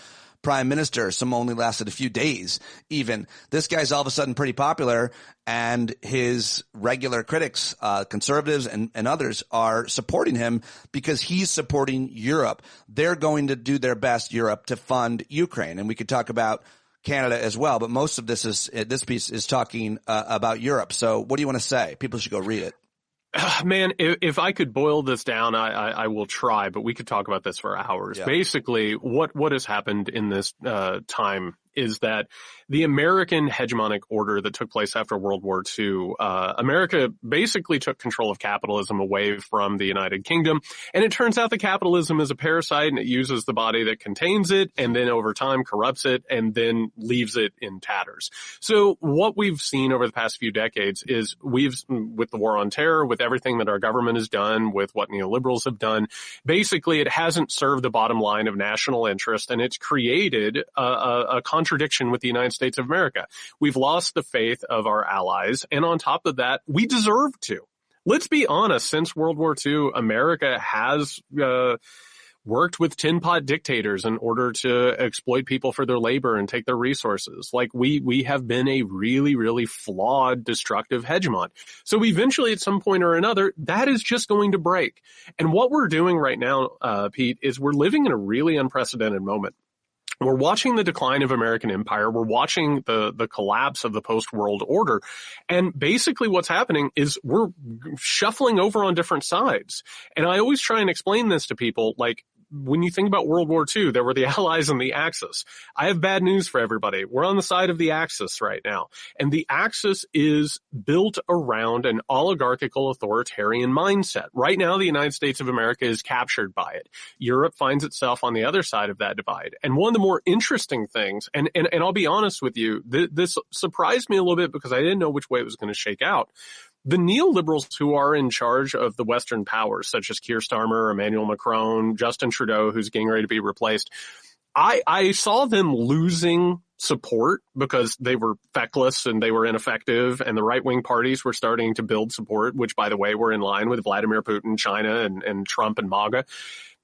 prime minister. Some only lasted a few days even. This guy's all of a sudden pretty popular, and his regular critics, conservatives and others, are supporting him because he's supporting Europe. They're going to do their best, Europe, to fund Ukraine. And we could talk about Canada as well, but most of this piece is talking about Europe. So what do you want to say? People should go read it. Man, if I could boil this down, I will try, but we could talk about this for hours. Yeah. Basically, what has happened in this time is that the American hegemonic order that took place after World War II, America basically took control of capitalism away from the United Kingdom. And it turns out that capitalism is a parasite, and it uses the body that contains it, and then over time corrupts it, and then leaves it in tatters. So what we've seen over the past few decades is with the war on terror, with everything that our government has done, with what neoliberals have done, basically it hasn't served the bottom line of national interest, and it's created a contradiction with the United States of America. We've lost the faith of our allies, and on top of that, we deserve to. Let's be honest, since World War II, America has worked with tin pot dictators in order to exploit people for their labor and take their resources. Like we have been a really, really flawed, destructive hegemon. So eventually at some point or another, that is just going to break. And what we're doing right now, Pete, is we're living in a really unprecedented moment. We're watching the decline of American empire. We're watching the collapse of the post-world order. And basically what's happening is we're shuffling over on different sides. And I always try and explain this to people, like, when you think about World War II, there were the Allies and the Axis. I have bad news for everybody. We're on the side of the Axis right now. And the Axis is built around an oligarchical authoritarian mindset. Right now, the United States of America is captured by it. Europe finds itself on the other side of that divide. And one of the more interesting things, and I'll be honest with you, this surprised me a little bit because I didn't know which way it was going to shake out. The neoliberals who are in charge of the Western powers, such as Keir Starmer, Emmanuel Macron, Justin Trudeau, who's getting ready to be replaced, I saw them losing support because they were feckless and they were ineffective, and the right-wing parties were starting to build support, which, by the way, were in line with Vladimir Putin, China, and Trump and MAGA.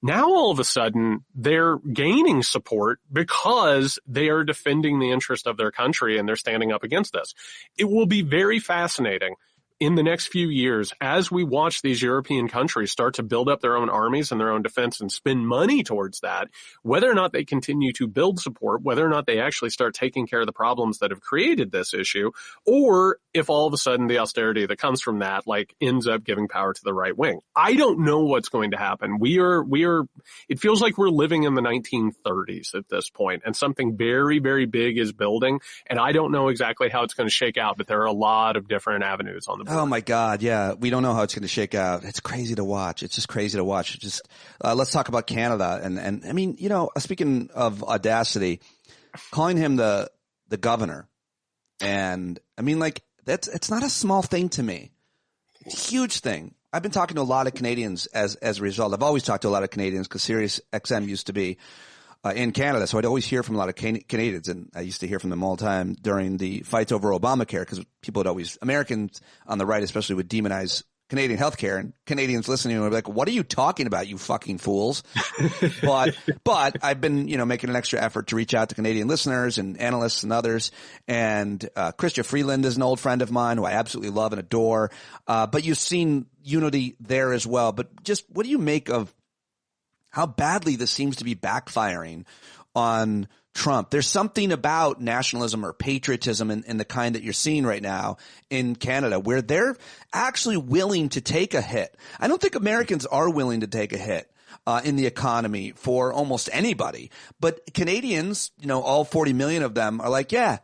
Now, all of a sudden, they're gaining support because they are defending the interest of their country and they're standing up against this. It will be very fascinating in the next few years, as we watch these European countries start to build up their own armies and their own defense and spend money towards that, whether or not they continue to build support, whether or not they actually start taking care of the problems that have created this issue, or if all of a sudden the austerity that comes from that, like, ends up giving power to the right wing. I don't know what's going to happen. It feels like we're living in the 1930s at this point, and something very, very big is building, and I don't know exactly how it's going to shake out, but there are a lot of different avenues on the board. Oh my God. Yeah. We don't know how it's going to shake out. It's crazy to watch. It's just crazy to watch. Let's talk about Canada. And I mean, speaking of audacity, calling him the governor. And I mean, like, it's not a small thing to me. It's a huge thing. I've been talking to a lot of Canadians as a result. I've always talked to a lot of Canadians because Sirius XM used to be in Canada. So I'd always hear from a lot of Canadians, and I used to hear from them all the time during the fights over Obamacare, because Americans on the right especially would demonize Canadian healthcare, and Canadians listening would be like, what are you talking about, you fucking fools? But I've been, making an extra effort to reach out to Canadian listeners and analysts and others. And Chrystia Freeland is an old friend of mine who I absolutely love and adore. But you've seen unity there as well. But just what do you make of how badly this seems to be backfiring on Trump? There's something about nationalism or patriotism in the kind that you're seeing right now in Canada where they're actually willing to take a hit. I don't think Americans are willing to take a hit in the economy for almost anybody. But Canadians, all 40 million of them are like, yeah,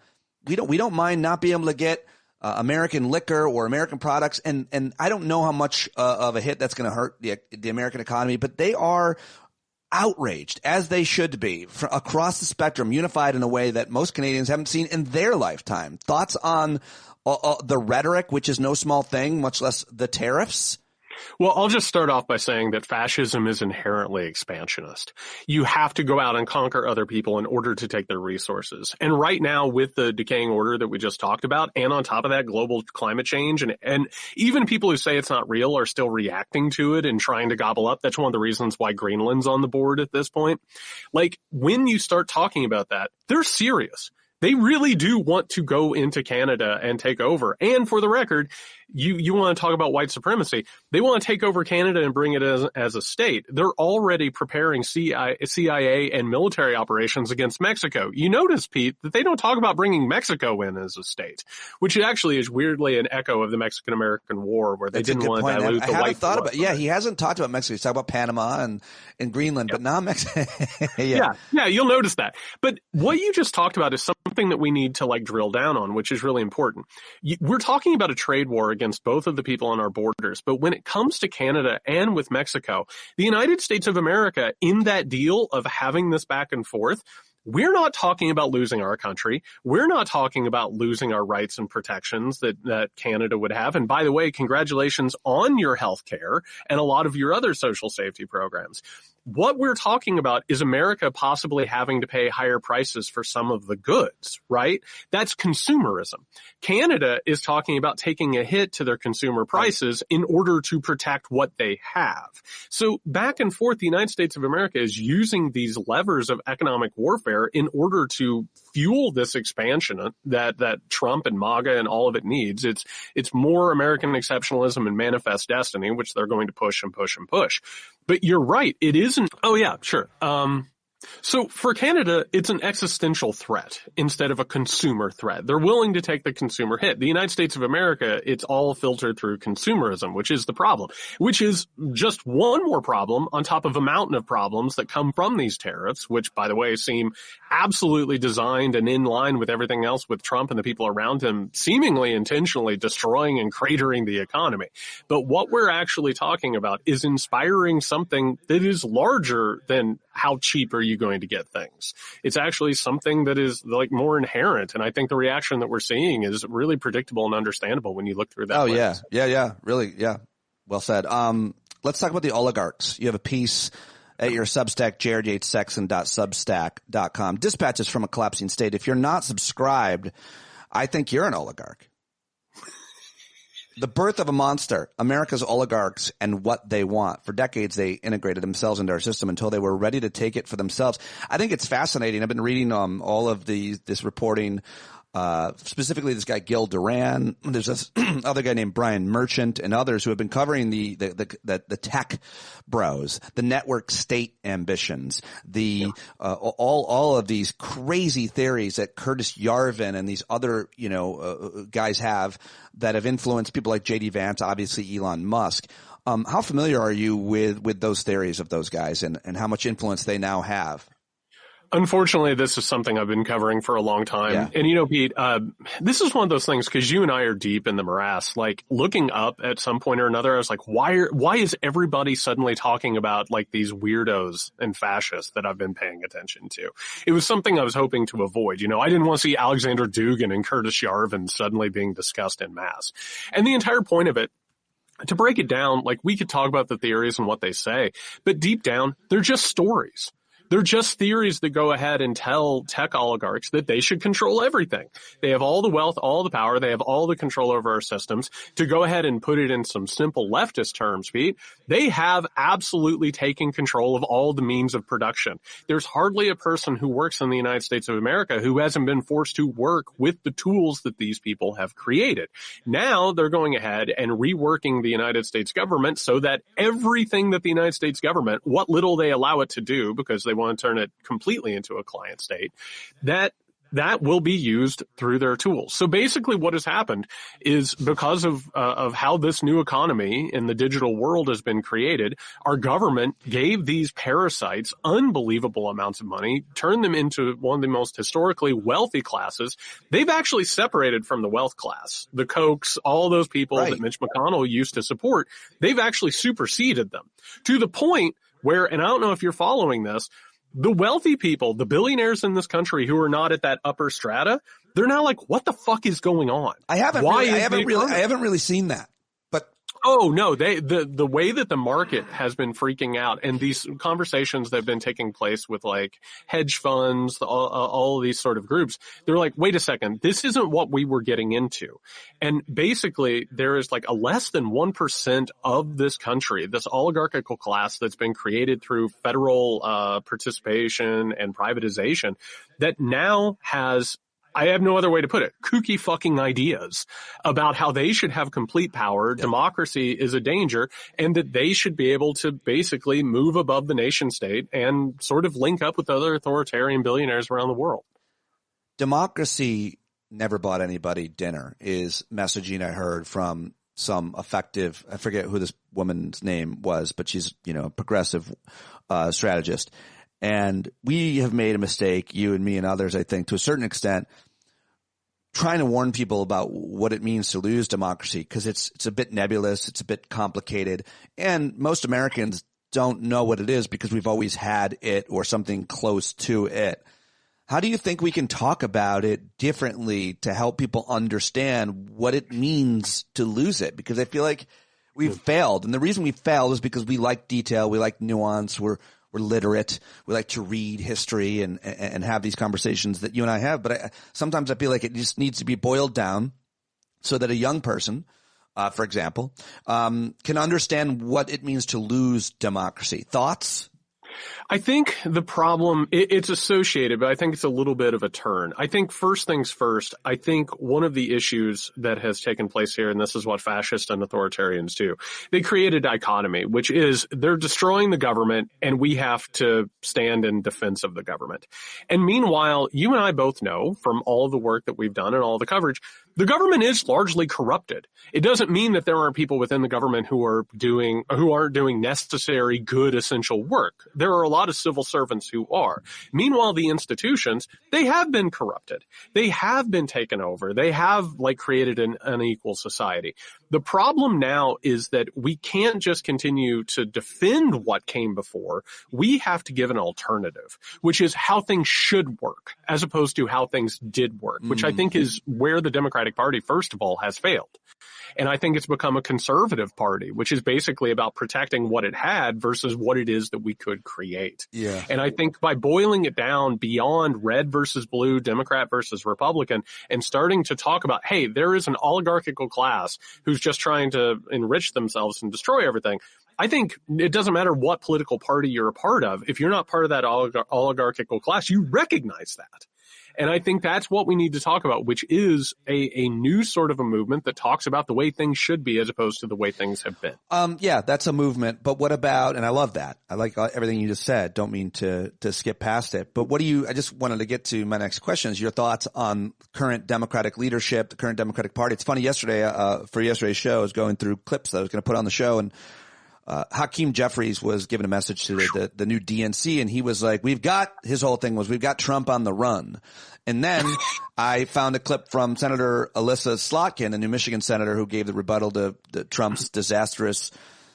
we don't mind not being able to get American liquor or American products. And I don't know how much of a hit that's going to hurt the American economy, but they are outraged, as they should be, across the spectrum, unified in a way that most Canadians haven't seen in their lifetime. Thoughts on the rhetoric, which is no small thing, much less the tariffs? Well, I'll just start off by saying that fascism is inherently expansionist. You have to go out and conquer other people in order to take their resources. And right now, with the decaying order that we just talked about, and on top of that, global climate change, and even people who say it's not real are still reacting to it and trying to gobble up. That's one of the reasons why Greenland's on the board at this point. Like, when you start talking about that, they're serious. They really do want to go into Canada and take over. And for the record, you want to talk about white supremacy. They want to take over Canada and bring it as a state. They're already preparing CIA and military operations against Mexico. You notice, Pete, that they don't talk about bringing Mexico in as a state, which actually is weirdly an echo of the Mexican-American War, where they didn't want to dilute the white blood. Yeah, he hasn't talked about Mexico. He's talked about Panama and Greenland, but not Mexico. Yeah, you'll notice that. But what you just talked about is something that we need to drill down on, which is really important. We're talking about a trade war against both of the people on our borders. But when it comes to Canada and with Mexico, the United States of America, in that deal of having this back and forth, we're not talking about losing our country. We're not talking about losing our rights and protections that Canada would have. And by the way, congratulations on your health care and a lot of your other social safety programs. What we're talking about is America possibly having to pay higher prices for some of the goods, right? That's consumerism. Canada is talking about taking a hit to their consumer prices in order to protect what they have. So back and forth, the United States of America is using these levers of economic warfare in order to fuel this expansion that Trump and MAGA and all of it needs. It's more American exceptionalism and manifest destiny, which they're going to push and push and push. But you're right. It isn't. Oh, yeah, sure. So for Canada, it's an existential threat instead of a consumer threat. They're willing to take the consumer hit. The United States of America, it's all filtered through consumerism, which is the problem, which is just one more problem on top of a mountain of problems that come from these tariffs, which, by the way, seem absolutely designed and in line with everything else with Trump and the people around him seemingly intentionally destroying and cratering the economy. But what we're actually talking about is inspiring something that is larger than how cheap are you going to get things. It's actually something that is like more inherent. And I think the reaction that we're seeing is really predictable and understandable when you look through that. Oh, lens. yeah. Really. Yeah. Well said. Let's talk about the oligarchs. You have a piece at your Substack, jaredyatessexton.substack.com. Dispatches from a collapsing state. If you're not subscribed, I think you're an oligarch. The birth of a monster, America's oligarchs and what they want. For decades, they integrated themselves into our system until they were ready to take it for themselves. I think it's fascinating. I've been reading all of this reporting, specifically this guy Gil Duran. There's this other guy named Brian Merchant and others who have been covering the tech bros, the network state ambitions, all of these crazy theories that Curtis Yarvin and these other guys have that have influenced people like J.D. Vance, obviously Elon Musk. How familiar are you with those theories of those guys and how much influence they now have? Unfortunately, this is something I've been covering for a long time. Yeah. And, Pete, this is one of those things because you and I are deep in the morass. Like looking up at some point or another, I was like, why is everybody suddenly talking about like these weirdos and fascists that I've been paying attention to? It was something I was hoping to avoid. I didn't want to see Alexander Dugin and Curtis Yarvin suddenly being discussed en masse. And the entire point of it, to break it down, like we could talk about the theories and what they say, but deep down, they're just stories. They're just theories that go ahead and tell tech oligarchs that they should control everything. They have all the wealth, all the power. They have all the control over our systems. To go ahead and put it in some simple leftist terms, Pete, they have absolutely taken control of all the means of production. There's hardly a person who works in the United States of America who hasn't been forced to work with the tools that these people have created. Now they're going ahead and reworking the United States government so that everything that the United States government, what little they allow it to do, because they want to turn it completely into a client state, that will be used through their tools. So basically what has happened is because of how this new economy in the digital world has been created, our government gave these parasites unbelievable amounts of money, turned them into one of the most historically wealthy classes. They've actually separated from the wealth class. The Kochs, all those people that Mitch McConnell used to support, they've actually superseded them to the point where, and I don't know if you're following this, the wealthy people, the billionaires in this country who are not at that upper strata, they're now like, what the fuck is going on? I haven't really seen that. Oh, no, the way that the market has been freaking out and these conversations that have been taking place with like hedge funds, all of these sort of groups, they're like, wait a second, this isn't what we were getting into. And basically there is like a less than 1% of this country, this oligarchical class that's been created through federal participation and privatization that now has, I have no other way to put it, kooky fucking ideas about how they should have complete power, democracy is a danger, and that they should be able to basically move above the nation state and sort of link up with other authoritarian billionaires around the world. Democracy never bought anybody dinner is messaging I heard from some effective, I forget who this woman's name was, but she's, a progressive strategist. And we have made a mistake, you and me and others, I think, to a certain extent, trying to warn people about what it means to lose democracy because it's a bit nebulous, it's a bit complicated, and most Americans don't know what it is because we've always had it or something close to it. How do you think we can talk about it differently to help people understand what it means to lose it? Because I feel like we've failed. And the reason we failed is because we like detail. We like nuance. We're literate. We like to read history and have these conversations that you and I have. But sometimes I feel like it just needs to be boiled down so that a young person, for example, can understand what it means to lose democracy. Thoughts? I think the problem, it's associated, but I think it's a little bit of a turn. I think first things first, I think one of the issues that has taken place here, and this is what fascists and authoritarians do, they create a dichotomy, which is they're destroying the government and we have to stand in defense of the government. And meanwhile, you and I both know from all of the work that we've done and all the coverage, the government is largely corrupted. It doesn't mean that there aren't people within the government who aren't doing necessary, good, essential work. There are a lot of civil servants who are. Meanwhile, the institutions, they have been corrupted. They have been taken over. They have created an unequal society. The problem now is that we can't just continue to defend what came before. We have to give an alternative, which is how things should work, as opposed to how things did work, which I think is where the Democratic Party, first of all, has failed. And I think it's become a conservative party, which is basically about protecting what it had versus what it is that we could create. Yeah. And I think by boiling it down beyond red versus blue, Democrat versus Republican, and starting to talk about, hey, there is an oligarchical class who's just trying to enrich themselves and destroy everything. I think it doesn't matter what political party you're a part of. If you're not part of that oligarchical class, you recognize that. And I think that's what we need to talk about, which is a new sort of a movement that talks about the way things should be as opposed to the way things have been. Yeah, that's a movement. But what about, and I love that. I like everything you just said. Don't mean to skip past it. But I just wanted to get to my next question is your thoughts on current Democratic leadership, the current Democratic Party. It's funny, yesterday, for yesterday's show, I was going through clips that I was going to put on the show, and Hakeem Jeffries was giving a message to the new DNC, and he was like, his whole thing was, we've got Trump on the run. And then I found a clip from Senator Alyssa Slotkin, a New Michigan senator who gave the rebuttal to Trump's disastrous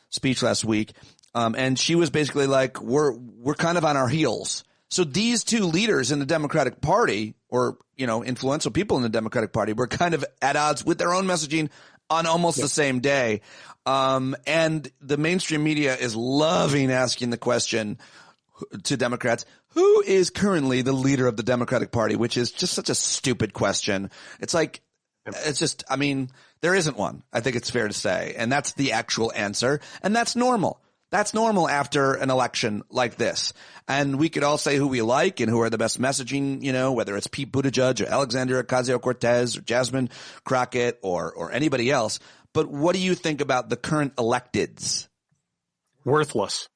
speech last week. And she was basically like, we're kind of on our heels. So these two leaders in the Democratic Party, or, influential people in the Democratic Party, were kind of at odds with their own messaging on almost the same day. And the mainstream media is loving asking the question to Democrats, who is currently the leader of the Democratic Party, which is just such a stupid question. It's like, there isn't one. I think it's fair to say. And that's the actual answer. And that's normal. That's normal after an election like this. And we could all say who we like and who are the best messaging, whether it's Pete Buttigieg or Alexandria Ocasio-Cortez or Jasmine Crockett or anybody else. But what do you think about the current electeds? Worthless.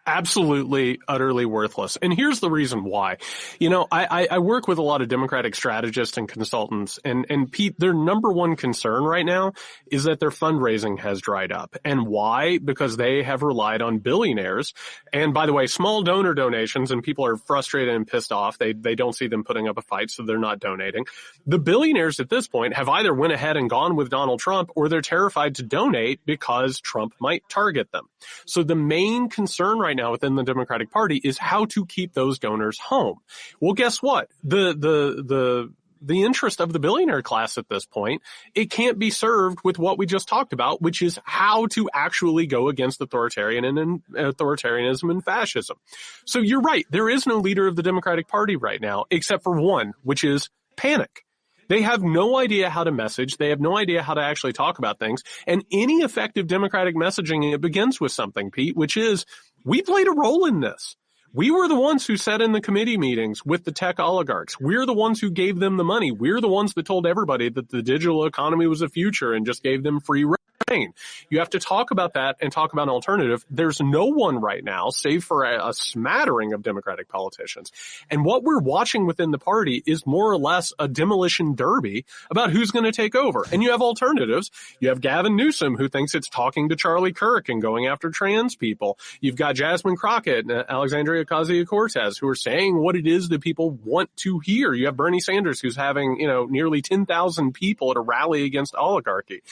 Absolutely, utterly worthless. And here's the reason why. I work with a lot of Democratic strategists and consultants, and Pete, their number one concern right now is that their fundraising has dried up. And why? Because they have relied on billionaires. And by the way, small donor donations, and people are frustrated and pissed off. They don't see them putting up a fight, so they're not donating. The billionaires at this point have either went ahead and gone with Donald Trump, or they're terrified to donate because Trump might target them. So the main concern right now within the Democratic Party is how to keep those donors home. Well, guess what? The interest of the billionaire class at this point, it can't be served with what we just talked about, which is how to actually go against authoritarianism and fascism. So you're right. There is no leader of the Democratic Party right now, except for one, which is panic. They have no idea how to message. They have no idea how to actually talk about things. And any effective Democratic messaging, it begins with something, Pete, which is, we played a role in this. We were the ones who sat in the committee meetings with the tech oligarchs. We're the ones who gave them the money. We're the ones that told everybody that the digital economy was the future and just gave them free reign. You have to talk about that and talk about an alternative. There's no one right now, save for a smattering of Democratic politicians. And what we're watching within the party is more or less a demolition derby about who's going to take over. And you have alternatives. You have Gavin Newsom, who thinks it's talking to Charlie Kirk and going after trans people. You've got Jasmine Crockett and Alexandria Ocasio-Cortez, who are saying what it is that people want to hear. You have Bernie Sanders, who's having, nearly 10,000 people at a rally against oligarchy.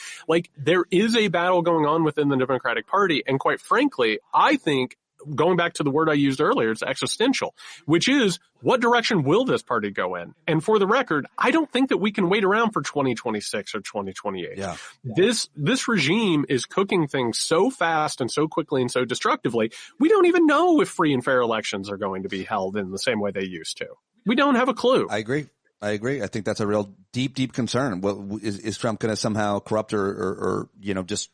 There is a battle going on within the Democratic Party. And quite frankly, I think going back to the word I used earlier, it's existential, which is what direction will this party go in? And for the record, I don't think that we can wait around for 2026 or 2028. Yeah. This regime is cooking things so fast and so quickly and so destructively. We don't even know if free and fair elections are going to be held in the same way they used to. We don't have a clue. I agree. I think that's a real deep concern. Well, is Trump going to somehow corrupt or just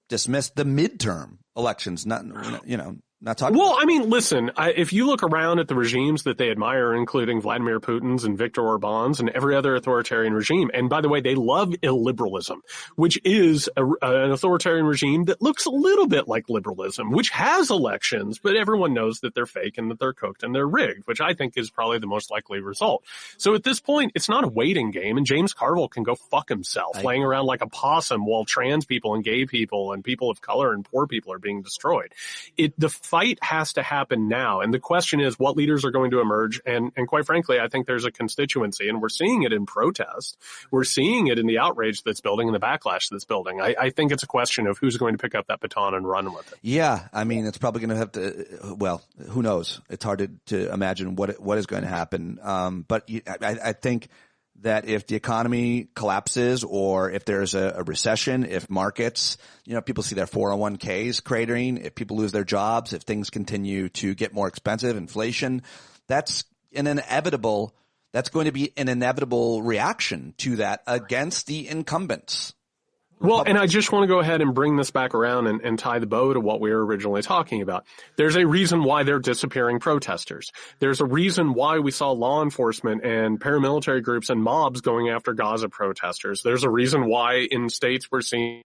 dismiss the midterm elections? Not talking. Well, I mean, listen, if you look around at the regimes that they admire, including Vladimir Putin's and Viktor Orban's and every other authoritarian regime, and by the way, they love illiberalism, which is an authoritarian regime that looks a little bit like liberalism, which has elections, but everyone knows that they're fake and that they're cooked and they're rigged, which I think is probably the most likely result. So at this point, it's not a waiting game, and James Carville can go fuck himself, laying around like a possum while trans people and gay people and people of color and poor people are being destroyed. The fight has to happen now. And the question is what leaders are going to emerge. And quite frankly, I think there's a constituency, and we're seeing it in protest. We're seeing it in the outrage that's building and the backlash that's building. I think it's a question of who's going to pick up that baton and run with it. Yeah. I mean, it's probably going to have to, well, who knows? It's hard to imagine what is going to happen. But I think that if the economy collapses or if there's a recession, if markets, people see their 401ks cratering, if people lose their jobs, if things continue to get more expensive, inflation, that's going to be an inevitable reaction to that against the incumbents. Well, and I just want to go ahead and bring this back around and tie the bow to what we were originally talking about. There's a reason why they're disappearing protesters. There's a reason why we saw law enforcement and paramilitary groups and mobs going after Gaza protesters. There's a reason why in states we're seeing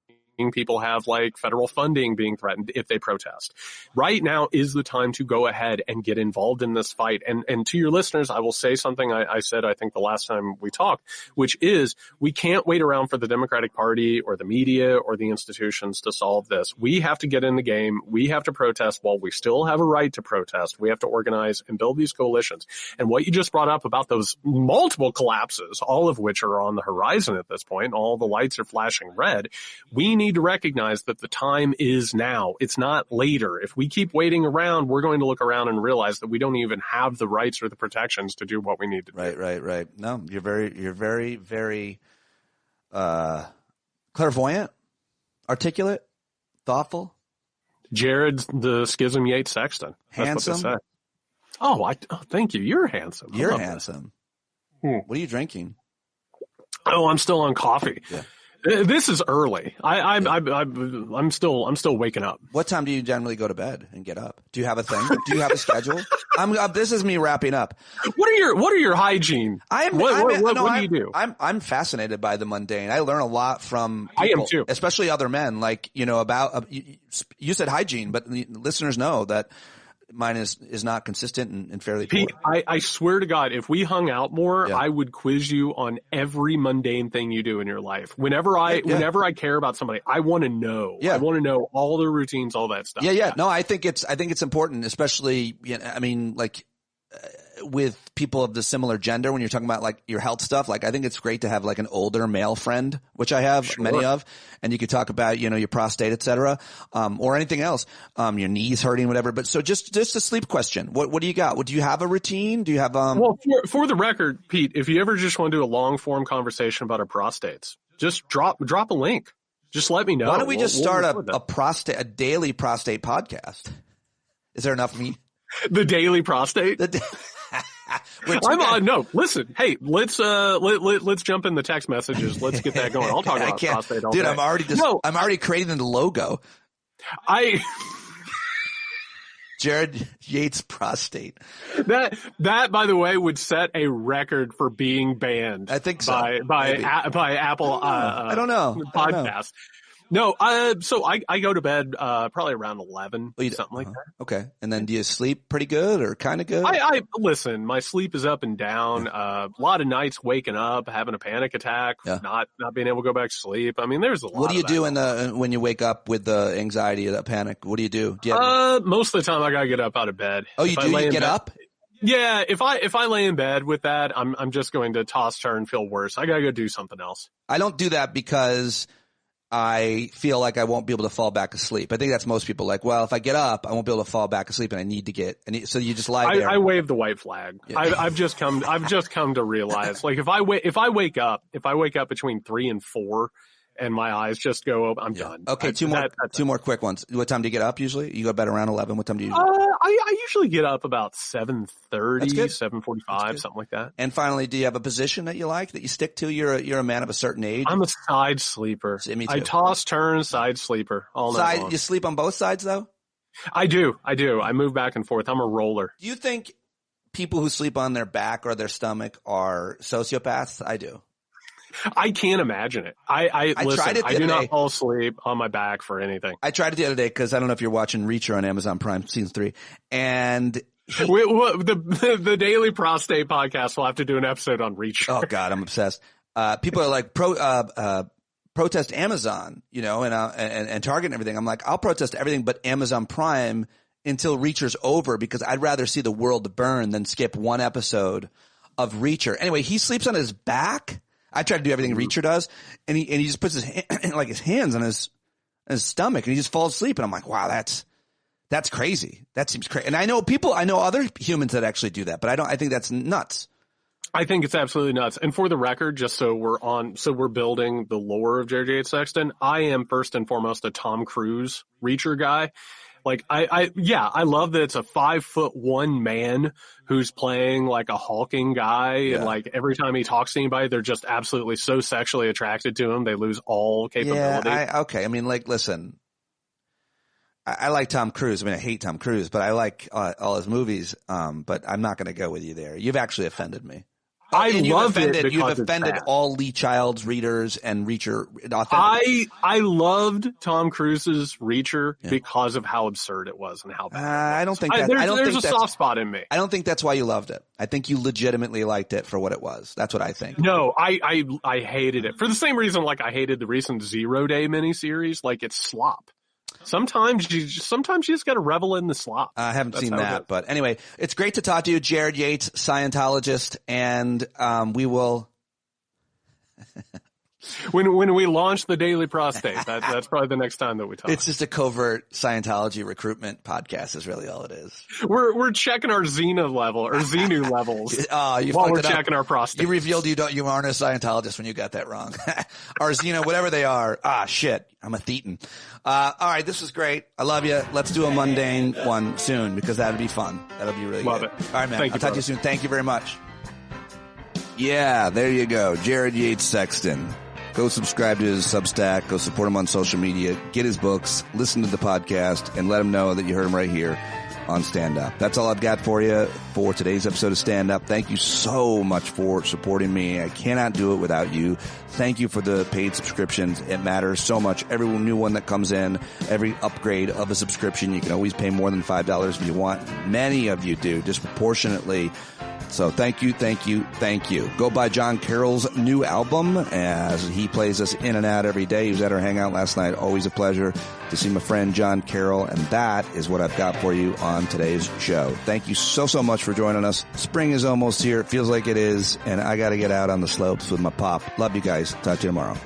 people have like federal funding being threatened if they protest. Right now is the time to go ahead and get involved in this fight. And to your listeners, I will say something I said, I think the last time we talked, which is we can't wait around for the Democratic Party or the media or the institutions to solve this. We have to get in the game. We have to protest while we still have a right to protest. We have to organize and build these coalitions. And what you just brought up about those multiple collapses, all of which are on the horizon at this point, all the lights are flashing red. We need to recognize that the time is now. It's not later. If we keep waiting around, we're going to look around and realize that we don't even have the rights or the protections to do what we need to do. Right. No, you're very, very clairvoyant, articulate, thoughtful. Jared's the schism Yates Sexton. That's handsome. What they say. Oh, thank you. You're handsome. You're handsome. What are you drinking? Oh, I'm still on coffee. Yeah. This is early. I'm still waking up. What time do you generally go to bed and get up? Do you have a thing? Do you have a schedule? This is me wrapping up. What are your hygiene? What do you do? I'm fascinated by the mundane. I learn a lot from people, I am too, especially other men. Like about you said hygiene, but the listeners know that mine is not consistent and fairly poor. Pete, I swear to God, if we hung out more, I would quiz you on every mundane thing you do in your life. Whenever I care about somebody, I want to know. Yeah. I want to know all their routines, all that stuff. Yeah. No, I think it's important, especially, with people of the similar gender, when you're talking about like your health stuff, like I think it's great to have like an older male friend, which I have many of, and you could talk about, your prostate, et cetera, or anything else, your knees hurting, whatever. But so just a sleep question. What do you got? Do you have a routine? Do you have, Well, for the record, Pete, if you ever just want to do a long form conversation about our prostates, just drop a link. Just let me know. Why don't we just start a daily prostate podcast? Is there enough meat? The daily prostate? I'm on. No, listen. Hey, let's jump in the text messages. Let's get that going. I'll talk about prostate all day. I'm already creating the logo. Jared Yates prostate. That by the way would set a record for being banned. I think so. By Apple. I don't know. Podcast. No, so I go to bed probably around 11, something like that. Okay. And then do you sleep pretty good or kind of good? I listen, my sleep is up and down. A lot of nights waking up, having a panic attack, not being able to go back to sleep. I mean, there's a lot. What do you do when you wake up with the anxiety or the panic? What do you do? Most of the time I got to get up out of bed. Oh, you do? You get up? Yeah, if I lay in bed with that, I'm just going to toss, turn, feel worse. I got to go do something else. I don't do that because I feel like I won't be able to fall back asleep. I think that's most people. Like, well, if I get up, I won't be able to fall back asleep, and I need to get. So you just lie there. I wave the white flag. Yeah. I've just come to realize, like, if I wake up between 3 and 4, and my eyes just go open, I'm done. Okay, two more quick ones. What time do you get up usually? You go to bed around 11. What time do you? I usually get up about 7:30, 7:45, something like that. And finally, do you have a position that you like that you stick to? You're a man of a certain age. I'm a side sleeper. Me too. I toss, turn, side sleeper all night long. You sleep on both sides though? I do. I move back and forth. I'm a roller. Do you think people who sleep on their back or their stomach are sociopaths? I do. I can't imagine it. I tried it. I do not fall asleep on my back for anything. I tried it the other day because I don't know if you're watching Reacher on Amazon Prime season 3, and the Daily Prostate podcast will have to do an episode on Reacher. Oh God, I'm obsessed. People are like protest Amazon, and Target and everything. I'm like, I'll protest everything but Amazon Prime until Reacher's over because I'd rather see the world burn than skip one episode of Reacher. Anyway, he sleeps on his back. I try to do everything Reacher does, and he just puts his hands on his stomach, and he just falls asleep. And I'm like, wow, that's crazy. That seems crazy. And I know other humans that actually do that, but I think that's nuts. I think it's absolutely nuts. And for the record, just so we're building the lore of J.J. Sexton, I am first and foremost a Tom Cruise Reacher guy. Like, I love that it's a 5'1" man who's playing like a hulking guy. Yeah. And like every time he talks to anybody, they're just absolutely so sexually attracted to him. They lose all capability. Yeah, okay. I mean, like, listen, I like Tom Cruise. I mean, I hate Tom Cruise, but I like all his movies. But I'm not going to go with you there. You've actually offended me. You've offended all Lee Child's readers and Reacher. I loved Tom Cruise's Reacher because of how absurd it was and how bad. I don't think that. There's a soft spot in me. I don't think that's why you loved it. I think you legitimately liked it for what it was. That's what I think. No, I hated it for the same reason. Like I hated the recent 0 Day miniseries. Like it's slop. Sometimes you just got to revel in the slop. I haven't seen that, but anyway, it's great to talk to you, Jared Yates, Scientologist, and we will. When we launch the Daily Prostate, that's probably the next time that we talk. It's just a covert Scientology recruitment podcast is really all it is. We're checking our Xenu levels while we're checking our prostate. You revealed you aren't a Scientologist when you got that wrong. Or Xenu, whatever they are. Shit. I'm a Thetan. All right, this is great. I love you. Let's do a mundane one soon because that'd be fun. That'll be really good. Love it. All right, man. I'll talk to you soon. Thank you very much. Yeah, there you go. Jared Yates Sexton. Go subscribe to his Substack. Go support him on social media. Get his books. Listen to the podcast. And let him know that you heard him right here on Stand Up. That's all I've got for you for today's episode of Stand Up. Thank you so much for supporting me. I cannot do it without you. Thank you for the paid subscriptions. It matters so much. Every new one that comes in, every upgrade of a subscription, you can always pay more than $5 if you want. Many of you do, disproportionately. So thank you. Go buy Jon Carroll's new album as he plays us in and out every day. He was at our hangout last night. Always a pleasure to see my friend Jon Carroll. And that is what I've got for you on today's show. Thank you so much for joining us. Spring is almost here. It feels like it is. And I got to get out on the slopes with my pop. Love you guys. Talk to you tomorrow.